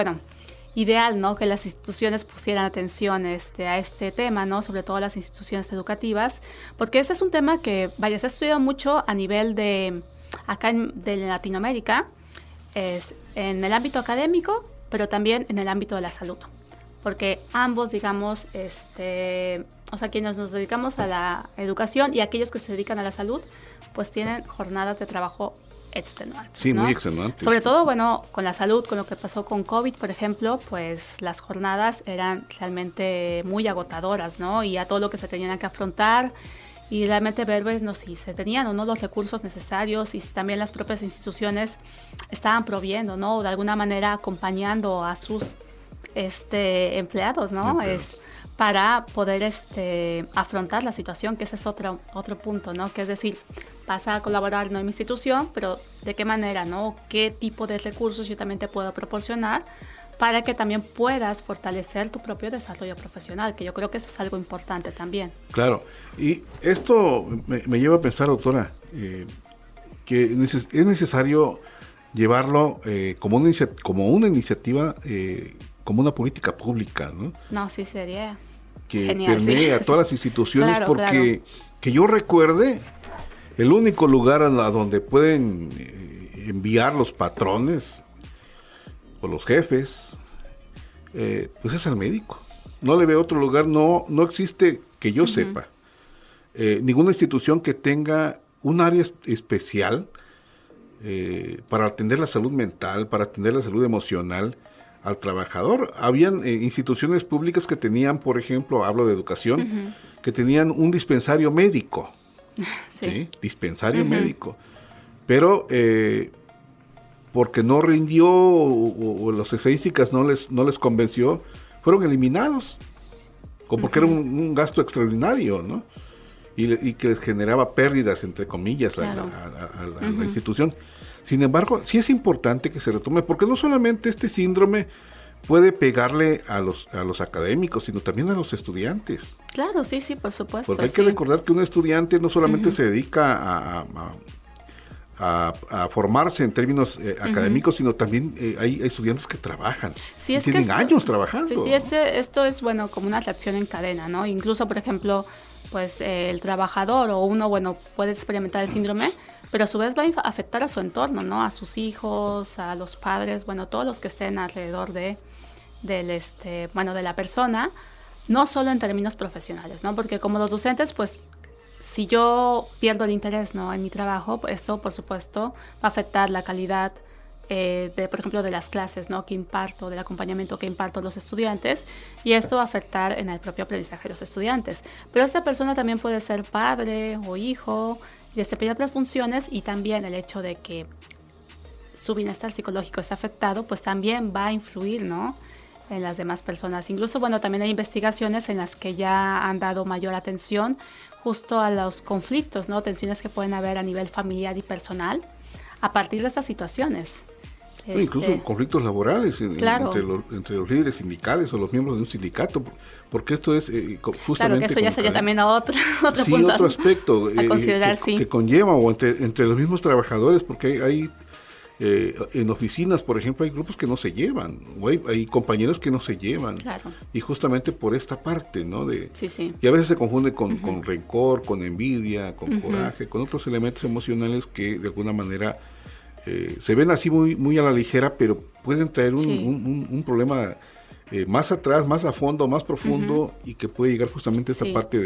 ideal, ¿no? Que las instituciones pusieran atención a este tema, ¿no? Sobre todo las instituciones educativas, porque ese es un tema que, se ha estudiado mucho a nivel de Latinoamérica, es en el ámbito académico, pero también en el ámbito de la salud, porque ambos, digamos, quienes nos dedicamos a la educación y aquellos que se dedican a la salud, pues tienen jornadas de trabajo extenuantes. Sí, ¿no? muy extenuantes. Sobre todo, con la salud, con lo que pasó con COVID, por ejemplo, pues las jornadas eran realmente muy agotadoras, ¿no? Y a todo lo que se tenían que afrontar y realmente ver, ¿no? Si se tenían o no los recursos necesarios y si también las propias instituciones estaban proviendo, ¿no? O de alguna manera acompañando a sus empleados, ¿no? Para poder afrontar la situación, que ese es otro punto, ¿no? Que es decir, vas a colaborar, ¿no? En mi institución, pero ¿de qué manera, no? ¿Qué tipo de recursos yo también te puedo proporcionar para que también puedas fortalecer tu propio desarrollo profesional? Que yo creo que eso es algo importante también. Claro, y esto me lleva a pensar, doctora, que es necesario llevarlo como una iniciativa, como una política pública, ¿no? No, sí sería que genial, permee sí. a todas las instituciones, claro, porque que yo recuerde, el único lugar a donde pueden enviar los patrones o los jefes, pues es al médico. No le veo otro lugar, no existe que yo sepa. Ninguna institución que tenga un área especial para atender la salud mental, para atender la salud emocional al trabajador. Habían instituciones públicas que tenían, por ejemplo, hablo de educación, que tenían un dispensario médico. ¿Sí? Dispensario médico. Pero porque no rindió o las estadísticas no les convenció, fueron eliminados. O porque era un gasto extraordinario, ¿no? Y que les generaba pérdidas, entre comillas, claro, a la institución. Sin embargo, sí es importante que se retome, porque no solamente este síndrome puede pegarle a los académicos, sino también a los estudiantes. Claro, sí, por supuesto. Porque hay que recordar que un estudiante no solamente se dedica a formarse en términos académicos, sino también hay estudiantes que trabajan. Sí, es tienen años trabajando. Sí, esto es, como una reacción en cadena, ¿no? Incluso, por ejemplo, pues el trabajador o uno, puede experimentar el síndrome, pero a su vez va a afectar a su entorno, ¿no? A sus hijos, a los padres, todos los que estén alrededor de la persona, no solo en términos profesionales, ¿no? Porque como los docentes, pues, si yo pierdo el interés, ¿no? En mi trabajo, esto, por supuesto, va a afectar la calidad por ejemplo, de las clases, ¿no? Que imparto, del acompañamiento que imparto a los estudiantes, y esto va a afectar en el propio aprendizaje de los estudiantes. Pero esta persona también puede ser padre o hijo y desempeñar otras funciones, y también el hecho de que su bienestar psicológico es afectado, pues también va a influir, ¿no? En las demás personas. Incluso, también hay investigaciones en las que ya han dado mayor atención justo a los conflictos, ¿no? Tensiones que pueden haber a nivel familiar y personal a partir de estas situaciones. Incluso conflictos laborales claro, entre los líderes sindicales o los miembros de un sindicato, porque esto es justamente... Claro, que eso ya sería también otro sí, punto otro aspecto a considerar, que conlleva, o entre los mismos trabajadores, porque hay En oficinas, por ejemplo, hay grupos que no se llevan, o hay compañeros que no se llevan. Claro. Y justamente por esta parte, ¿no? Sí. Y a veces se confunde con rencor, con envidia, con coraje, con otros elementos emocionales que de alguna manera se ven así muy, muy a la ligera, pero pueden traer un problema más atrás, más a fondo, más profundo, y que puede llegar justamente a esta parte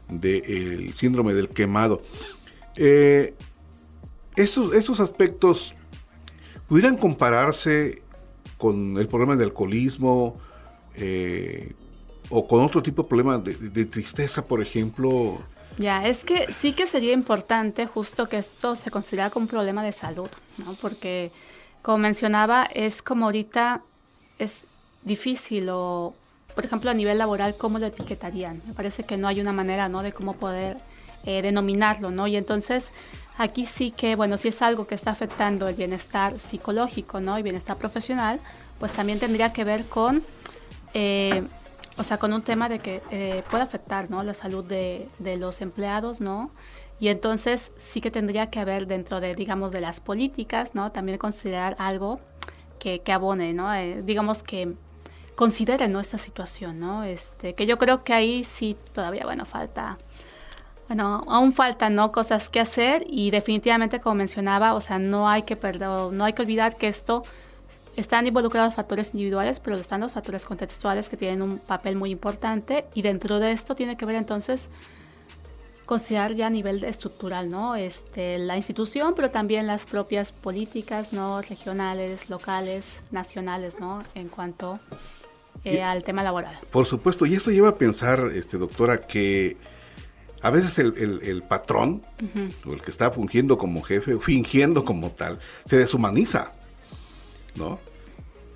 del síndrome del quemado. Esos aspectos pudieran compararse con el problema del alcoholismo o con otro tipo de problema de tristeza, por ejemplo. Ya, es que sí que sería importante justo que esto se considerara como un problema de salud, ¿no? Porque, como mencionaba, es como ahorita es difícil o, por ejemplo, a nivel laboral, ¿cómo lo etiquetarían? Me parece que no hay una manera, ¿no?, de cómo poder denominarlo, ¿no? Y entonces, aquí sí que, bueno, si es algo que está afectando el bienestar psicológico, ¿no?, y bienestar profesional, pues también tendría que ver con, con un tema de que puede afectar, ¿no?, la salud de los empleados, ¿no? Y entonces sí que tendría que haber dentro de, digamos, de las políticas, ¿no?, también considerar algo que abone, ¿no? Digamos que considere, ¿no?, esta situación, ¿no? Que yo creo que ahí sí todavía, aún faltan, ¿no?, cosas que hacer, y definitivamente, como mencionaba, o sea, no hay que olvidar que esto están involucrados factores individuales, pero están los factores contextuales que tienen un papel muy importante, y dentro de esto tiene que ver entonces considerar ya a nivel estructural, ¿no?, la institución, pero también las propias políticas, ¿no?, regionales, locales, nacionales, ¿no?, en cuanto al tema laboral. Por supuesto, y eso lleva a pensar, doctora, que a veces el patrón, o el que está fungiendo como jefe, o fingiendo como tal, se deshumaniza, ¿no?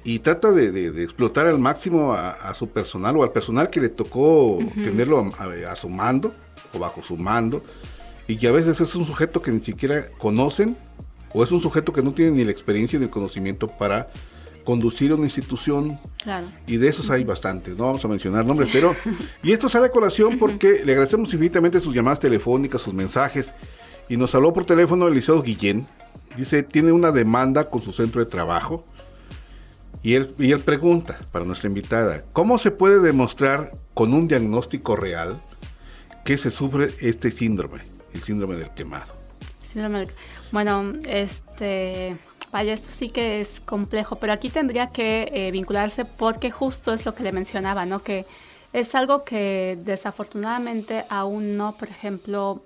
Y trata de explotar al máximo a su personal, o al personal que le tocó tenerlo a su mando, o bajo su mando, y que a veces es un sujeto que ni siquiera conocen, o es un sujeto que no tiene ni la experiencia ni el conocimiento para conducir una institución. Claro. Y de esos hay bastantes, no vamos a mencionar nombres, pero y esto sale a colación porque le agradecemos infinitamente sus llamadas telefónicas, sus mensajes, y nos habló por teléfono Eliseo Guillén. Dice, tiene una demanda con su centro de trabajo, y él pregunta para nuestra invitada, ¿cómo se puede demostrar con un diagnóstico real que se sufre este síndrome, el síndrome del quemado? Bueno, vaya, esto sí que es complejo, pero aquí tendría que vincularse, porque justo es lo que le mencionaba, ¿no?, que es algo que desafortunadamente aún no, por ejemplo,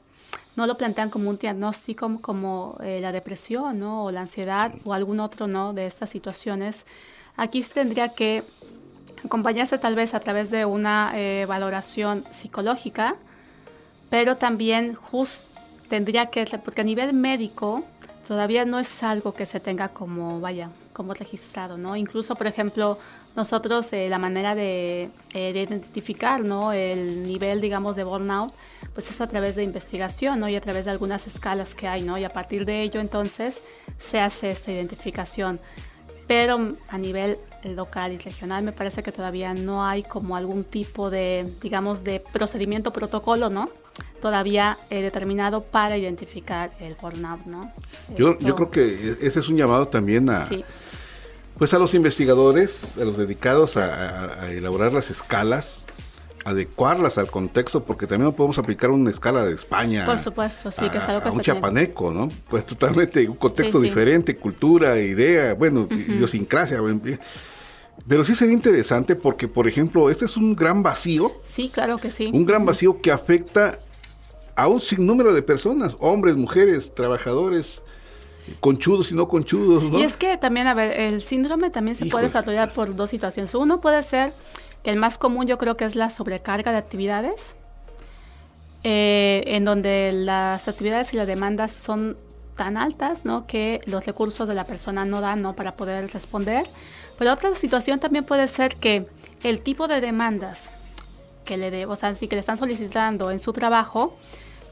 no lo plantean como un diagnóstico como la depresión, ¿no?, o la ansiedad o algún otro, ¿no?, de estas situaciones. Aquí tendría que acompañarse tal vez a través de una valoración psicológica, pero también tendría que, porque a nivel médico todavía no es algo que se tenga como registrado, ¿no? Incluso, por ejemplo, nosotros la manera de identificar, ¿no?, el nivel, digamos, de burnout, pues es a través de investigación, ¿no?, y a través de algunas escalas que hay, ¿no?, y a partir de ello entonces se hace esta identificación. Pero a nivel local y regional me parece que todavía no hay como algún tipo de, digamos, de procedimiento, protocolo, ¿no?, todavía determinado para identificar el burnout, ¿no? Yo creo que ese es un llamado también a los investigadores, a los dedicados a elaborar las escalas, adecuarlas al contexto, porque también no podemos aplicar una escala de España. Por supuesto, sí, que es algo que a un chiapaneco, ¿no? Pues totalmente un contexto Sí. diferente, cultura, idea, idiosincrasia. Pero sí sería interesante porque, por ejemplo, este es un gran vacío. Sí, claro que sí. Un gran vacío que afecta a un sinnúmero de personas, hombres, mujeres, trabajadores, conchudos y no conchudos, ¿no? Y es que también, a ver, el síndrome también se puede desarrollar por dos situaciones. Uno puede ser que el más común yo creo que es la sobrecarga de actividades, en donde las actividades y las demandas son tan altas, ¿no?, que los recursos de la persona no dan, ¿no?, para poder responder. Pero otra situación también puede ser que el tipo de demandas que le están solicitando en su trabajo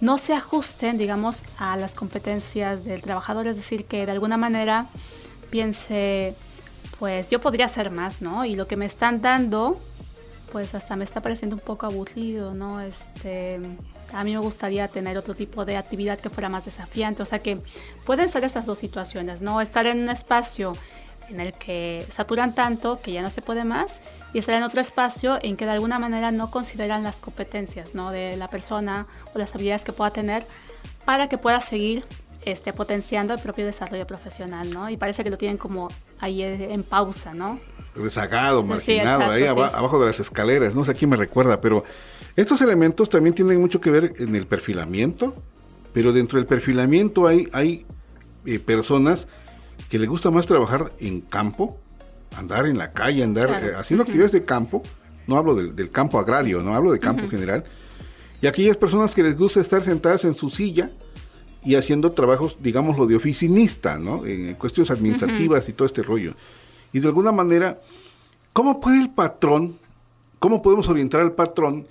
no se ajusten, digamos, a las competencias del trabajador, es decir, que de alguna manera piense, pues yo podría hacer más, ¿no?, y lo que me están dando, pues hasta me está pareciendo un poco aburrido, ¿no? a mí me gustaría tener otro tipo de actividad que fuera más desafiante. O sea que pueden ser estas dos situaciones, ¿no? Estar en un espacio en el que saturan tanto que ya no se puede más, y estar en otro espacio en que de alguna manera no consideran las competencias, ¿no?, de la persona o las habilidades que pueda tener para que pueda seguir potenciando el propio desarrollo profesional, ¿no? Y parece que lo tienen como ahí en pausa, ¿no? Rezagado, marginado, sí, exacto, ahí abajo de las escaleras, no sé a quién me recuerda, pero estos elementos también tienen mucho que ver en el perfilamiento, pero dentro del perfilamiento hay personas que les gusta más trabajar en campo, andar en la calle, andar claro. Haciendo actividades de campo. No hablo del campo agrario, no hablo de campo general. Y aquellas personas que les gusta estar sentadas en su silla y haciendo trabajos, digámoslo, de oficinista, ¿no? En cuestiones administrativas y todo este rollo. Y de alguna manera, ¿cómo podemos orientar al patrón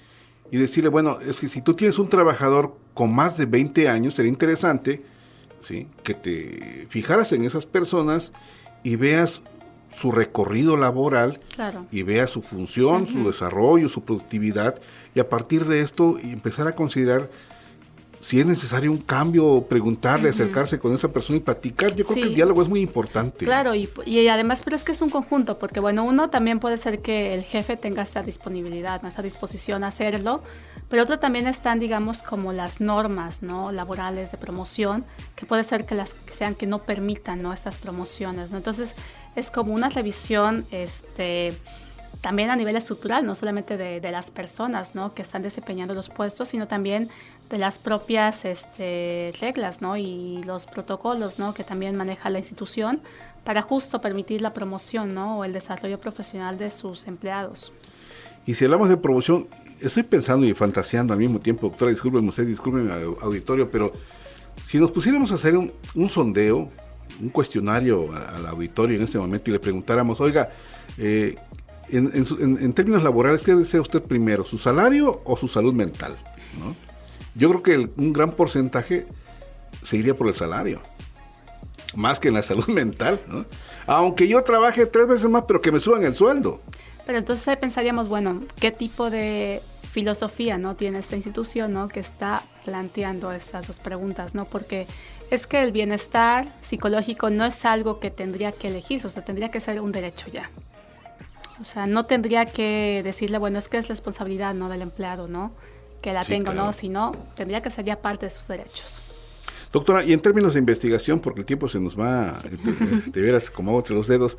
y decirle, bueno, es que si tú tienes un trabajador con más de 20 años, sería interesante, ¿sí?, que te fijaras en esas personas y veas su recorrido laboral, claro, y veas su función, su desarrollo, su productividad, y a partir de esto empezar a considerar si es necesario un cambio, preguntarle, acercarse con esa persona y platicar. Yo creo que el diálogo es muy importante. Claro, y además, pero es que es un conjunto, porque bueno, uno también puede ser que el jefe tenga esta disponibilidad, ¿no?, esta disposición a hacerlo, pero otro también están, digamos, como las normas, ¿no?, laborales de promoción, que puede ser que las sean que no permitan, ¿no?, estas promociones, ¿no? Entonces, es como una revisión, también a nivel estructural, no solamente de las personas, ¿no?, que están desempeñando los puestos, sino también de las propias reglas, ¿no?, y los protocolos, ¿no?, que también maneja la institución para justo permitir la promoción, ¿no?, o el desarrollo profesional de sus empleados. Y si hablamos de promoción, estoy pensando y fantaseando al mismo tiempo, doctora, discúlpeme auditorio, pero si nos pusiéramos a hacer un sondeo, un cuestionario al auditorio en este momento y le preguntáramos, oiga, en términos laborales, ¿qué desea usted primero, su salario o su salud mental?, ¿no? Yo creo que un gran porcentaje se iría por el salario, más que en la salud mental, ¿no? Aunque yo trabaje 3 veces más, pero que me suban el sueldo. Pero entonces ahí pensaríamos, bueno, ¿qué tipo de filosofía, ¿no?, tiene esta institución, ¿no?, que está planteando estas dos preguntas, ¿no? Porque es que el bienestar psicológico no es algo que tendría que elegirse, o sea, tendría que ser un derecho ya. O sea, no tendría que decirle, bueno, es que es responsabilidad, ¿no?, del empleado, ¿no?, que la tenga, claro, ¿no?, sino tendría que ser ya parte de sus derechos. Doctora, y en términos de investigación, porque el tiempo se nos va, de veras, como entre los dedos,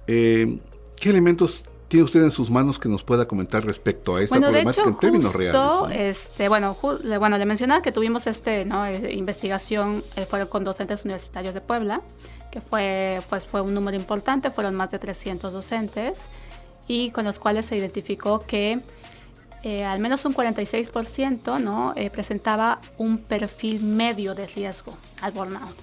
¿qué elementos tiene usted en sus manos que nos pueda comentar respecto a esta problemática en términos reales, ¿no? Bueno, le mencionaba que tuvimos investigación, fueron con docentes universitarios de Puebla, que fue un número importante, fueron más de 300 docentes, y con los cuales se identificó que al menos un 46%, ¿no?, presentaba un perfil medio de riesgo al burnout.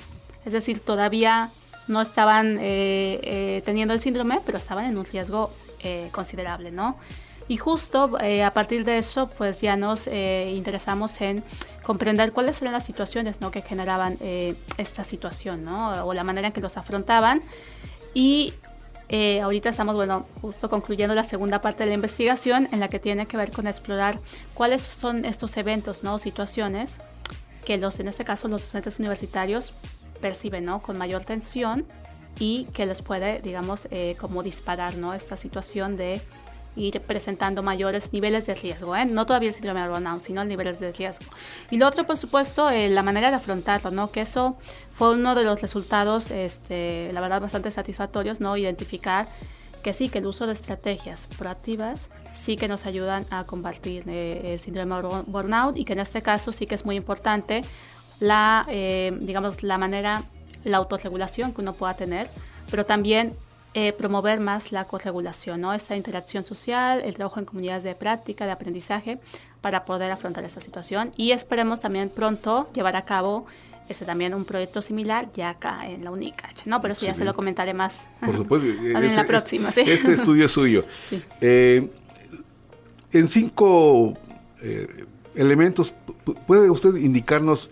Es decir, todavía no estaban teniendo el síndrome, pero estaban en un riesgo considerable, ¿no? Y justo a partir de eso, pues ya nos interesamos en comprender cuáles eran las situaciones, ¿no?, que generaban esta situación, ¿no?, o la manera en que los afrontaban. Y ahorita estamos, justo concluyendo la segunda parte de la investigación, en la que tiene que ver con explorar cuáles son estos eventos, ¿no?, situaciones que en este caso los docentes universitarios perciben, ¿no?, con mayor tensión, y que les puede, digamos, como disparar, ¿no?, esta situación de ir presentando mayores niveles de riesgo, no todavía el síndrome de burnout, sino niveles de riesgo. Y lo otro, por supuesto, la manera de afrontarlo, ¿no?, que eso fue uno de los resultados, la verdad, bastante satisfactorios, ¿no?, identificar que sí, que el uso de estrategias proactivas sí que nos ayudan a combatir el síndrome de burnout, y que en este caso sí que es muy importante la autorregulación que uno pueda tener, pero también promover más la corregulación, ¿no?, esta interacción social, el trabajo en comunidades de práctica, de aprendizaje, para poder afrontar esta situación. Y esperemos también pronto llevar a cabo también un proyecto similar ya acá en la UNICACH, ¿no? Pero eso ya se lo comentaré más. Por supuesto. En la próxima, sí. Este estudio es suyo. Sí. En 5 elementos, ¿puede usted indicarnos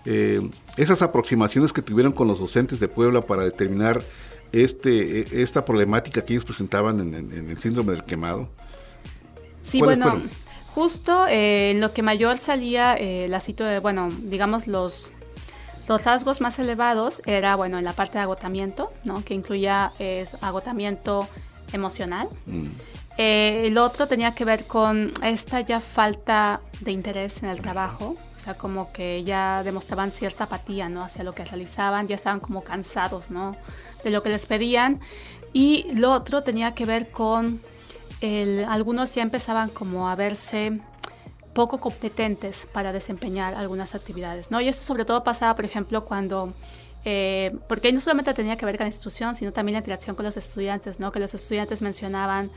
esas aproximaciones que tuvieron con los docentes de Puebla para determinar esta problemática que ellos presentaban en el síndrome del quemado? Sí, bueno, justo lo que mayor salía la situación, bueno, digamos los rasgos más elevados era, bueno, en la parte de agotamiento, ¿no? Que incluía agotamiento emocional. El otro tenía que ver con esta ya falta de interés en el trabajo, o sea, como que ya demostraban cierta apatía, ¿no? Hacia lo que realizaban, ya estaban como cansados, ¿no? De lo que les pedían. Y lo otro tenía que ver con algunos ya empezaban como a verse poco competentes para desempeñar algunas actividades, ¿no? Y eso sobre todo pasaba, por ejemplo, cuando porque no solamente tenía que ver con la institución, sino también la interacción con los estudiantes, ¿no? Que los estudiantes mencionaban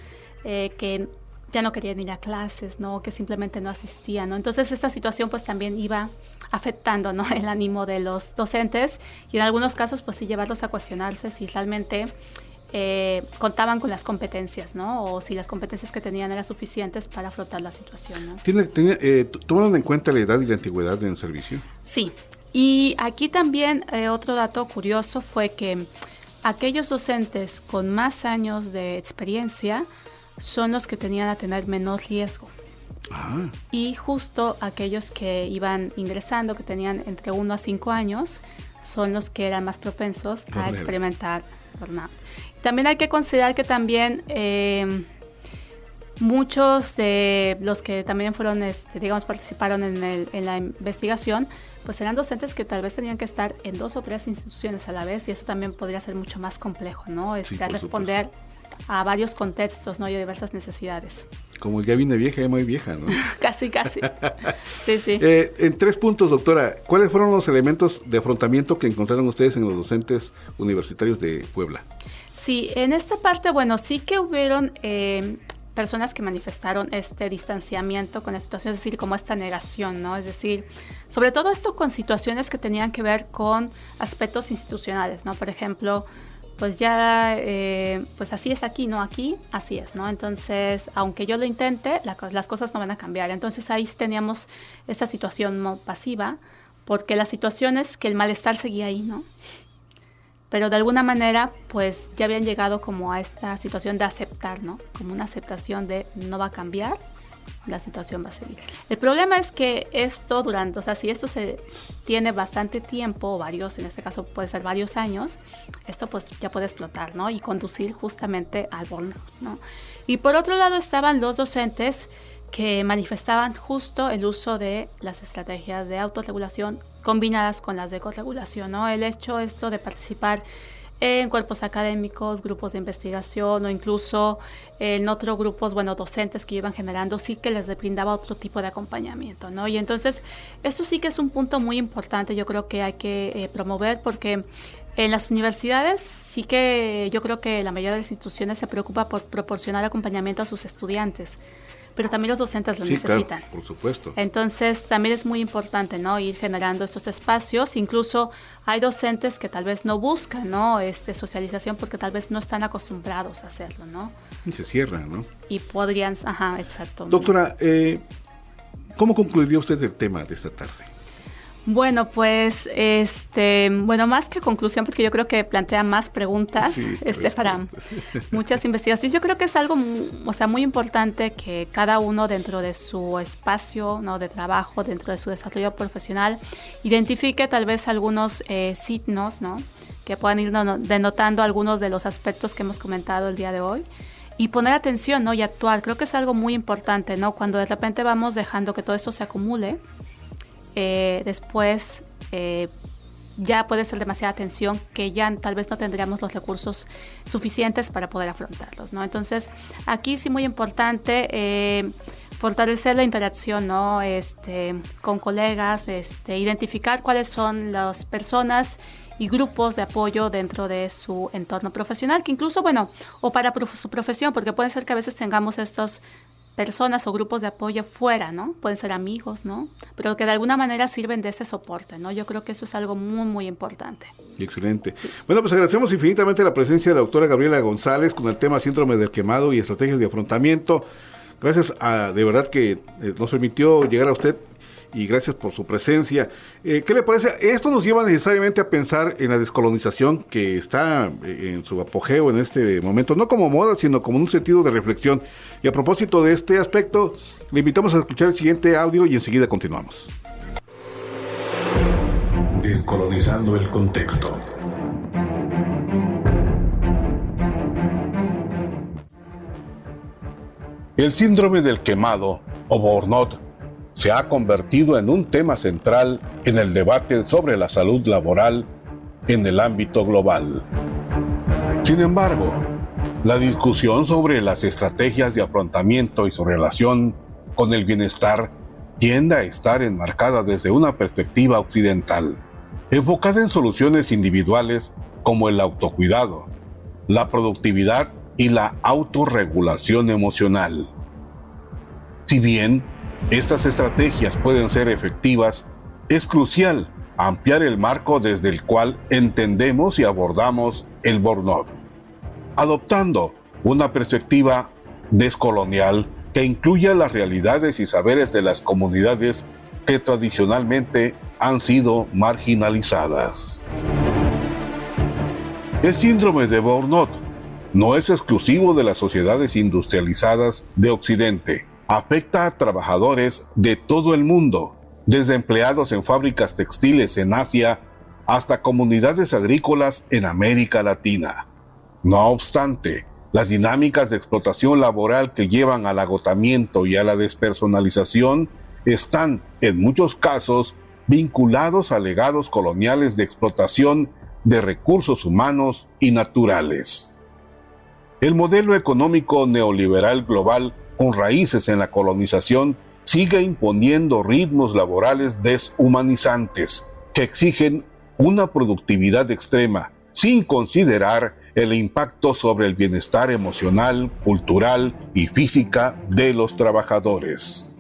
que ya no querían ir a clases, ¿no? Que simplemente no asistían, ¿no? Entonces esta situación pues también iba afectando, ¿no? El ánimo de los docentes y en algunos casos pues sí llevarlos a cuestionarse si realmente contaban con las competencias, ¿no? O si las competencias que tenían eran suficientes para afrontar la situación, ¿no? ¿Tomaron en cuenta la edad y la antigüedad en el servicio? Sí. Y aquí también otro dato curioso fue que aquellos docentes con más años de experiencia son los que tenían a tener menor riesgo. Y justo aquellos que iban ingresando, que tenían entre 1 a 5 años, son los que eran más propensos a experimentar burnout. También hay que considerar que también muchos de los que también fueron, digamos, participaron en la investigación, pues eran docentes que tal vez tenían que estar en 2 o 3 instituciones a la vez y eso también podría ser mucho más complejo, ¿no? Sí, responder a varios contextos, ¿no? Y a diversas necesidades. Como ya vine vieja, ya muy vieja, ¿no? Casi. Sí. En 3 puntos, doctora, ¿cuáles fueron los elementos de afrontamiento que encontraron ustedes en los docentes universitarios de Puebla? Sí, en esta parte, bueno, sí que hubieron personas que manifestaron este distanciamiento con la situación, es decir, como esta negación, ¿no? Es decir, sobre todo esto con situaciones que tenían que ver con aspectos institucionales, ¿no? Por ejemplo, pues ya, pues así es aquí, ¿no? Aquí, así es, ¿no? Entonces, aunque yo lo intente, las cosas no van a cambiar. Entonces, ahí teníamos esta situación pasiva, porque la situación es que el malestar seguía ahí, ¿no? Pero de alguna manera, pues ya habían llegado como a esta situación de aceptar, ¿no? Como una aceptación de no va a cambiar, la situación va a seguir. El problema es que esto o sea, si esto se tiene bastante tiempo, o varios, en este caso puede ser varios años, esto pues ya puede explotar, ¿no? Y conducir justamente al burnout, ¿no? Y por otro lado estaban los docentes que manifestaban justo el uso de las estrategias de autorregulación combinadas con las de corregulación, ¿no? El hecho de participar en cuerpos académicos, grupos de investigación o incluso en otros grupos, bueno, docentes que iban generando, sí que les brindaba otro tipo de acompañamiento, ¿no? Y entonces, esto sí que es un punto muy importante, yo creo que hay que promover porque en las universidades sí que yo creo que la mayoría de las instituciones se preocupa por proporcionar acompañamiento a sus estudiantes, pero también los docentes lo necesitan. Claro, por supuesto. Entonces, también es muy importante, ¿no? Ir generando estos espacios. Incluso hay docentes que tal vez no buscan, ¿no? Socialización porque tal vez no están acostumbrados a hacerlo, ¿no? Y se cierran, ¿no? Y podrían, exacto. Doctora, ¿cómo concluiría usted el tema de esta tarde? Bueno, pues, bueno, más que conclusión, porque yo creo que plantea más preguntas para muchas investigaciones. Yo creo que es algo, muy importante que cada uno dentro de su espacio, ¿no? De trabajo, dentro de su desarrollo profesional, identifique tal vez algunos signos, ¿no? Que puedan ir denotando algunos de los aspectos que hemos comentado el día de hoy. Y poner atención, ¿no? Y actuar. Creo que es algo muy importante, ¿no? Cuando de repente vamos dejando que todo esto se acumule, después ya puede ser demasiada tensión que ya tal vez no tendríamos los recursos suficientes para poder afrontarlos, ¿no? Entonces, aquí sí muy importante fortalecer la interacción, ¿no? Con colegas, identificar cuáles son las personas y grupos de apoyo dentro de su entorno profesional, que incluso, bueno, o para su profesión, porque puede ser que a veces tengamos estos personas o grupos de apoyo fuera, ¿no? Pueden ser amigos, ¿no? Pero que de alguna manera sirven de ese soporte, ¿no? Yo creo que eso es algo muy, muy importante. Excelente. Sí. Bueno, pues agradecemos infinitamente la presencia de la doctora Gabriela González con el tema síndrome del quemado y estrategias de afrontamiento. Gracias de verdad que nos permitió llegar a usted y gracias por su presencia. ¿Qué le parece? Esto nos lleva necesariamente a pensar en la descolonización que está en su apogeo en este momento, no como moda, sino como un sentido de reflexión. Y a propósito de este aspecto, le invitamos a escuchar el siguiente audio y enseguida continuamos. Descolonizando el contexto. El síndrome del quemado, o burnout, se ha convertido en un tema central en el debate sobre la salud laboral en el ámbito global. Sin embargo, la discusión sobre las estrategias de afrontamiento y su relación con el bienestar tiende a estar enmarcada desde una perspectiva occidental, enfocada en soluciones individuales como el autocuidado, la productividad y la autorregulación emocional. Si bien estas estrategias pueden ser efectivas, es crucial ampliar el marco desde el cual entendemos y abordamos el burnout, adoptando una perspectiva descolonial que incluya las realidades y saberes de las comunidades que tradicionalmente han sido marginalizadas. El síndrome de burnout no es exclusivo de las sociedades industrializadas de Occidente. Afecta a trabajadores de todo el mundo, desde empleados en fábricas textiles en Asia hasta comunidades agrícolas en América Latina. No obstante, las dinámicas de explotación laboral que llevan al agotamiento y a la despersonalización están, en muchos casos, vinculados a legados coloniales de explotación de recursos humanos y naturales. El modelo económico neoliberal global, con raíces en la colonización, sigue imponiendo ritmos laborales deshumanizantes que exigen una productividad extrema, sin considerar el impacto sobre el bienestar emocional, cultural y física de los trabajadores.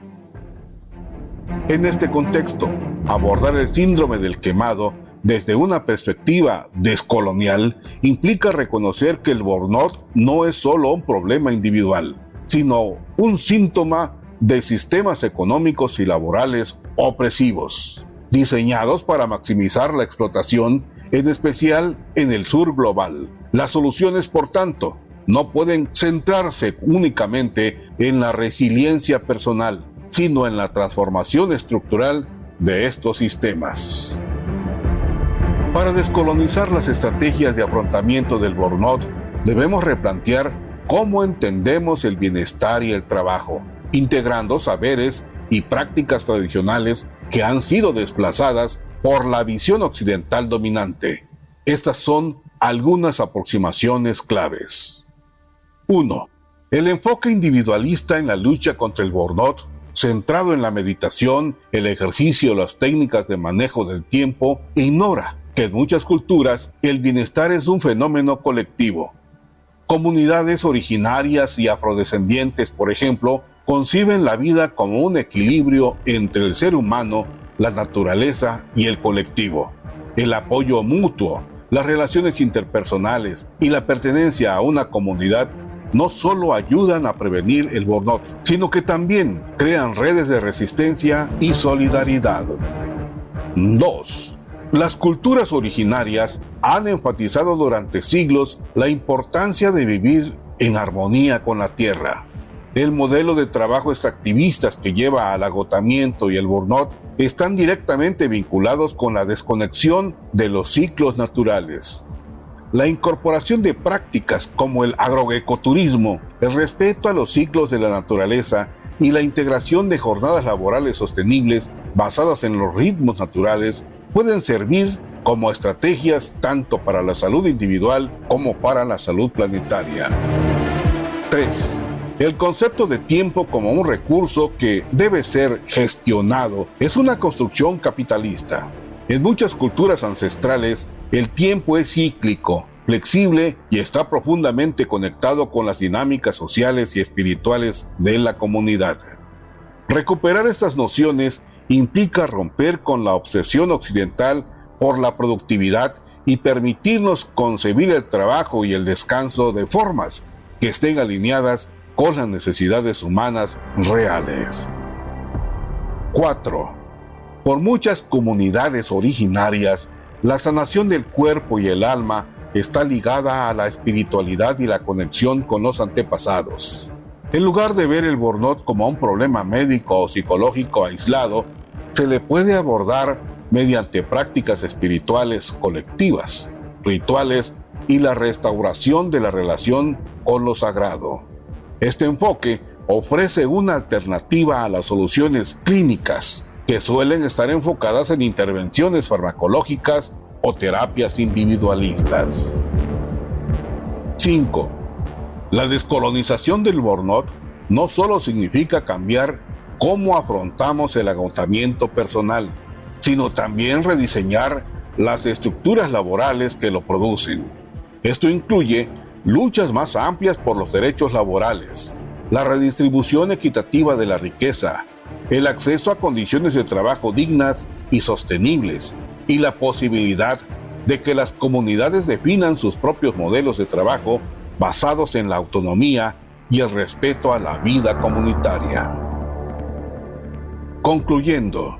En este contexto, abordar el síndrome del quemado desde una perspectiva descolonial implica reconocer que el burnout no es solo un problema individual, sino un síntoma de sistemas económicos y laborales opresivos, diseñados para maximizar la explotación, en especial en el sur global. Las soluciones, por tanto, no pueden centrarse únicamente en la resiliencia personal, sino en la transformación estructural de estos sistemas. Para descolonizar las estrategias de afrontamiento del burnout, debemos replantear cómo entendemos el bienestar y el trabajo, integrando saberes y prácticas tradicionales que han sido desplazadas por la visión occidental dominante. Estas son algunas aproximaciones claves. 1. El enfoque individualista en la lucha contra el burnout, centrado en la meditación, el ejercicio, las técnicas de manejo del tiempo, ignora que en muchas culturas el bienestar es un fenómeno colectivo. Comunidades originarias y afrodescendientes, por ejemplo, conciben la vida como un equilibrio entre el ser humano, la naturaleza y el colectivo. El apoyo mutuo, las relaciones interpersonales y la pertenencia a una comunidad no solo ayudan a prevenir el burnout, sino que también crean redes de resistencia y solidaridad. 2. Las culturas originarias han enfatizado durante siglos la importancia de vivir en armonía con la tierra. El modelo de trabajo extractivistas que lleva al agotamiento y el burnout están directamente vinculados con la desconexión de los ciclos naturales. La incorporación de prácticas como el agroecoturismo, el respeto a los ciclos de la naturaleza y la integración de jornadas laborales sostenibles basadas en los ritmos naturales pueden servir como estrategias tanto para la salud individual como para la salud planetaria. 3. El concepto de tiempo como un recurso que debe ser gestionado es una construcción capitalista. En muchas culturas ancestrales, el tiempo es cíclico, flexible y está profundamente conectado con las dinámicas sociales y espirituales de la comunidad. Recuperar estas nociones implica romper con la obsesión occidental por la productividad y permitirnos concebir el trabajo y el descanso de formas que estén alineadas con las necesidades humanas reales. 4. Por muchas comunidades originarias, la sanación del cuerpo y el alma está ligada a la espiritualidad y la conexión con los antepasados. En lugar de ver el burnout como un problema médico o psicológico aislado, se le puede abordar mediante prácticas espirituales colectivas, rituales y la restauración de la relación con lo sagrado. Este enfoque ofrece una alternativa a las soluciones clínicas, que suelen estar enfocadas en intervenciones farmacológicas o terapias individualistas. 5. La descolonización del burnout no solo significa cambiar cómo afrontamos el agotamiento personal, sino también rediseñar las estructuras laborales que lo producen. Esto incluye luchas más amplias por los derechos laborales, la redistribución equitativa de la riqueza, el acceso a condiciones de trabajo dignas y sostenibles, y la posibilidad de que las comunidades definan sus propios modelos de trabajo basados en la autonomía y el respeto a la vida comunitaria. Concluyendo,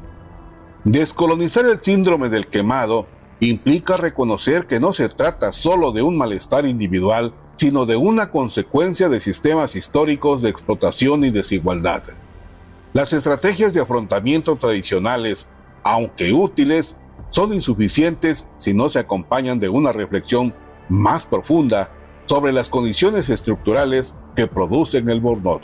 descolonizar el síndrome del quemado implica reconocer que no se trata solo de un malestar individual, sino de una consecuencia de sistemas históricos de explotación y desigualdad. Las estrategias de afrontamiento tradicionales, aunque útiles, son insuficientes si no se acompañan de una reflexión más profunda sobre las condiciones estructurales que producen el burnout.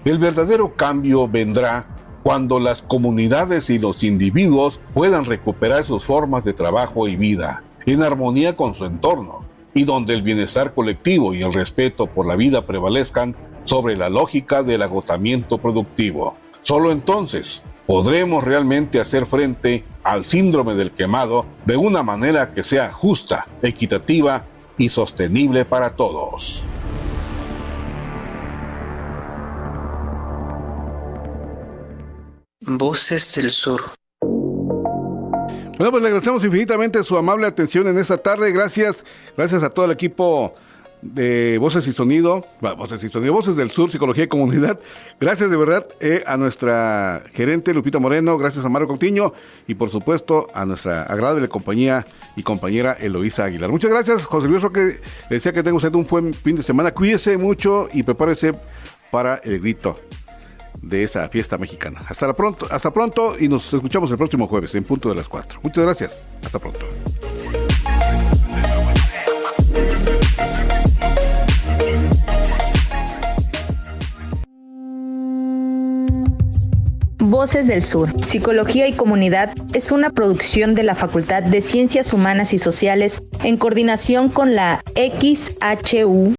El verdadero cambio vendrá cuando las comunidades y los individuos puedan recuperar sus formas de trabajo y vida en armonía con su entorno, y donde el bienestar colectivo y el respeto por la vida prevalezcan sobre la lógica del agotamiento productivo. Solo entonces podremos realmente hacer frente al síndrome del quemado de una manera que sea justa, equitativa y sostenible para todos. Voces del Sur. Bueno, pues le agradecemos infinitamente su amable atención en esta tarde. Gracias a todo el equipo de Voces del Sur, Psicología y Comunidad. Gracias de verdad a nuestra gerente Lupita Moreno, gracias a Mario Coutinho y por supuesto a nuestra agradable compañía y compañera Eloísa Aguilar. Muchas gracias, José Luis Roque. Le decía que tenga usted un buen fin de semana. Cuídese mucho y prepárese para el grito de esa fiesta mexicana. Hasta pronto y nos escuchamos el próximo jueves en punto de las 4. Muchas gracias. Hasta pronto. Voces del Sur, Psicología y Comunidad es una producción de la Facultad de Ciencias Humanas y Sociales en coordinación con la XHU